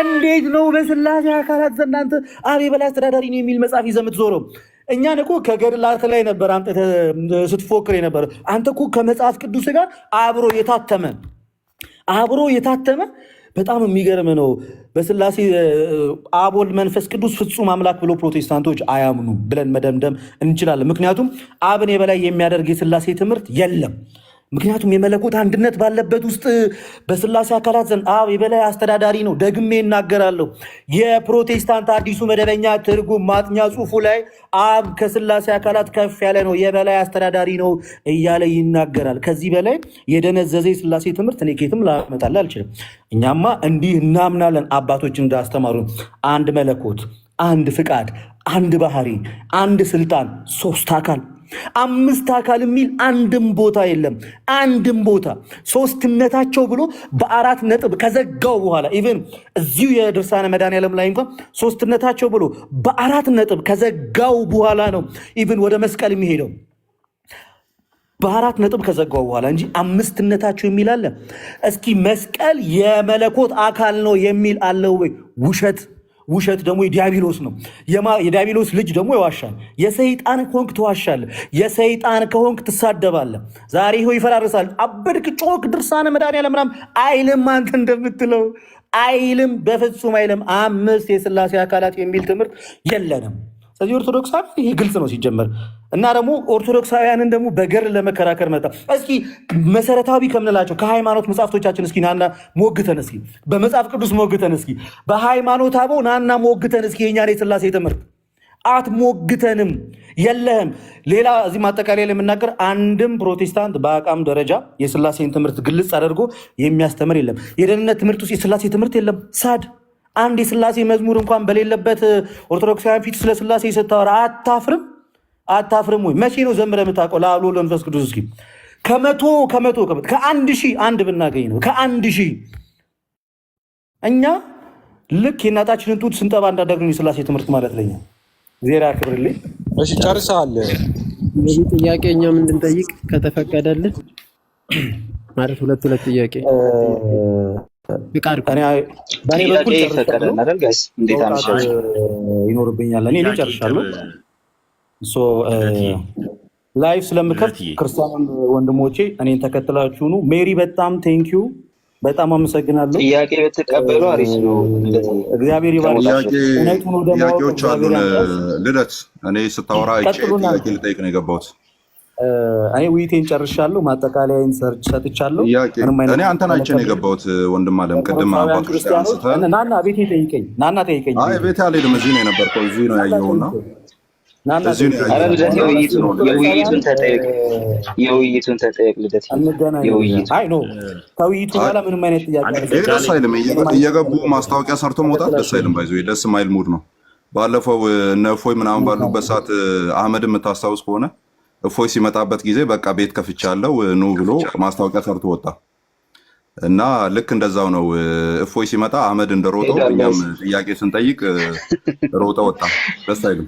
እንዴት ነው በስላሴ አካላት ዘንድ አንተ አብ የበላይ አስተዳዳሪ ነው የሚል መጽሐፍ ይዘህ የምትዞረው? እኛን እኮ ከገድላት ላይ ነበር አንተ ስትፎክር የነበረ። አንተ እኮ ከመጽሐፍ ቅዱስ ጋር አብሮ የታተመ በጣም የሚገርም ነው። በስላሴ አብ ወልድ መንፈስ ቅዱስ ፍጹም አምላክ ብሎ ፕሮቴስታንቶች አያምኑ ብለን መደምደም እንችላለን። ምክንያቱም አብን የበላይ የሚያደርግ የስላሴ ትምህርት የለም። ምክንያቱም የመለኮት አንድነት ባለበት ውስጥ በስላሴ አካላት ዘንድ አብ የበላይ አስተዳዳሪ ነው። ደግሜ እናገራለሁ። የፕሮቴስታንት አዲሱ መደበኛ ትርጉም ማጥኛ ጽሑፉ ላይ አብ ከስላሴ አካላት ከፍ ያለ ነው፣ የበላይ አስተዳዳሪ ነው እያለ ይናገራል። ከዚህ በላይ የደነዘዘ የስላሴ ትምህርት እኔ ከየትም ላመጣልህ አልችልም። እኛማ እንዲህ እናምናለን። አባቶች እንዳስተማሩ አንድ መለኮት፣ አንድ ፍቃድ፣ አንድ ባህሪ፣ አንድ ስልጣን፣ 3 አካል 5 አካል የሚል አንድም ቦታ የለም። አንድም ቦታ ሶስትነታቸው ብሎ በ4 ነጥብ ከዘጋው በኋላ ኢቨን እዚሁ የድርሳነ መድኃኔዓለም ላይ እንኳን ሶስትነታቸው ብሎ በ4 ነጥብ ከዘጋው በኋላ ነው ኢቨን ወደ መስቀል የሚሄደው። በ4 ነጥብ ከዘጋው በኋላ እንጂ 5ነታቸው የሚል አለ? እስኪ መስቀል የመለኮት አካል ነው የሚል አለው ወይ? ውሸት ደግሞ የዲያብሎስ ነው። የዲያብሎስ ልጅ ደግሞ ይዋሻል። የሰይጣን ከሆንክ ትዋሻለህ። የሰይጣን ከሆንክ ትሳደባለህ። ዛሬ ይኸው ይፈራርሳል። አበድክ ጮክ ድርሳነ መድኃኔዓለም ምናምን አይልም። አንተ እንደምትለው አይልም፣ በፍጹም አይልም። 5 የስላሴ አካላት የሚል ትምህርት የለንም። ስለዚህ ኦርቶዶክሳውያን ይሄ ግልጽ ነው ሲጀመር። እና ደግሞ ኦርቶዶክሳውያንን ደግሞ በገር ለመከራከር መጣ። እስኪ መሰረታዊ ከምንላቸው ከሃይማኖት መጽሐፍቶቻችን እስኪ ናና ሞግተን፣ እስኪ በመጽሐፍ ቅዱስ ሞግተን፣ እስኪ በሃይማኖት አበው ናና ሞግተን፣ እስኪ የኛን የስላሴ ትምህርት አትሞግተንም፣ የለህም። ሌላ እዚህ ማጠቃለያ ላይ የምናገር አንድም ፕሮቴስታንት በአቋም ደረጃ የስላሴን ትምህርት ግልጽ አድርጎ የሚያስተምር የለም። የደህንነት ትምህርት ውስጥ የስላሴ ትምህርት የለም። ሳድ አንድ የስላሴ መዝሙር እንኳን በሌለበት ኦርቶዶክሳውያን ፊት ስለ ስላሴ ስታወራ አታፍርም ወይ? መቼ ነው ዘምረህ የምታውቀው? ለአብ ለወልድ ለመንፈስ ቅዱስ እስኪ ከመቶ ከ1000 አንድ ብናገኝ ነው። ከ1000 እኛ ልክ የእናታችንን ጡት ስንጠባ እንዳደግነው የስላሴ ትምህርት ማለት ለኛ ዜራ ያክብርልኝ። እሺ ጨርሰሃል። ይህ ጥያቄ እኛም እንድንጠይቅ ከተፈቀደልን ማለት ሁለት ጥያቄ ይኖርብኛል። እኔ ጨርሻለሁ። ላይፍ ስለምከፍት ክርስቲያን ወንድሞቼ እኔን ተከትላችሁ ኑ። ሜሪ በጣም ቴንኪዩ፣ በጣም አመሰግናለሁ። ጥያቄ ብትቀበሉ አሪፍ ነው። እግዚአብሔር ይባርክ። ጥያቄዎች አሉን። ልደት እኔ ስታወራ ጥያቄ ልጠይቅ ነው የገባሁት። እኔ ውይይቴን ጨርሻለሁ። ማጠቃለያዬን ሰጥቻለሁ። እኔ አንተን አይቼ ነው የገባሁት። ወንድም አለም ቅድም አባቶች አንስተህ ናና ቤቴ ጠይቀኝ፣ ናና ጠይቀኝ። አይ ቤቴ አልሄድም፣ እዚህ ነው የነበርከው፣ እዚህ ነው ያየሁና የውይይቱን ተጠየቅ ልደት። ከውይይቱ በኋላ ምንም አይነት ጥያቄ ደስ አይልም። እየገቡ ማስታወቂያ ሰርቶ መውጣት ደስ አይልም። ባይዞ ደስ ማይል ሙድ ነው። ባለፈው እነ እፎይ ምናምን ባሉበት ሰዓት አህመድ የምታስታውስ ከሆነ እፎይ ሲመጣበት ጊዜ በቃ ቤት ከፍቻለሁ ኑ ብሎ ማስታወቂያ ሰርቶ ወጣ እና ልክ እንደዛው ነው። እፎይ ሲመጣ አህመድ እንደሮጠው እኛም ጥያቄ ስንጠይቅ ሮጠ ወጣ። ደስ አይልም።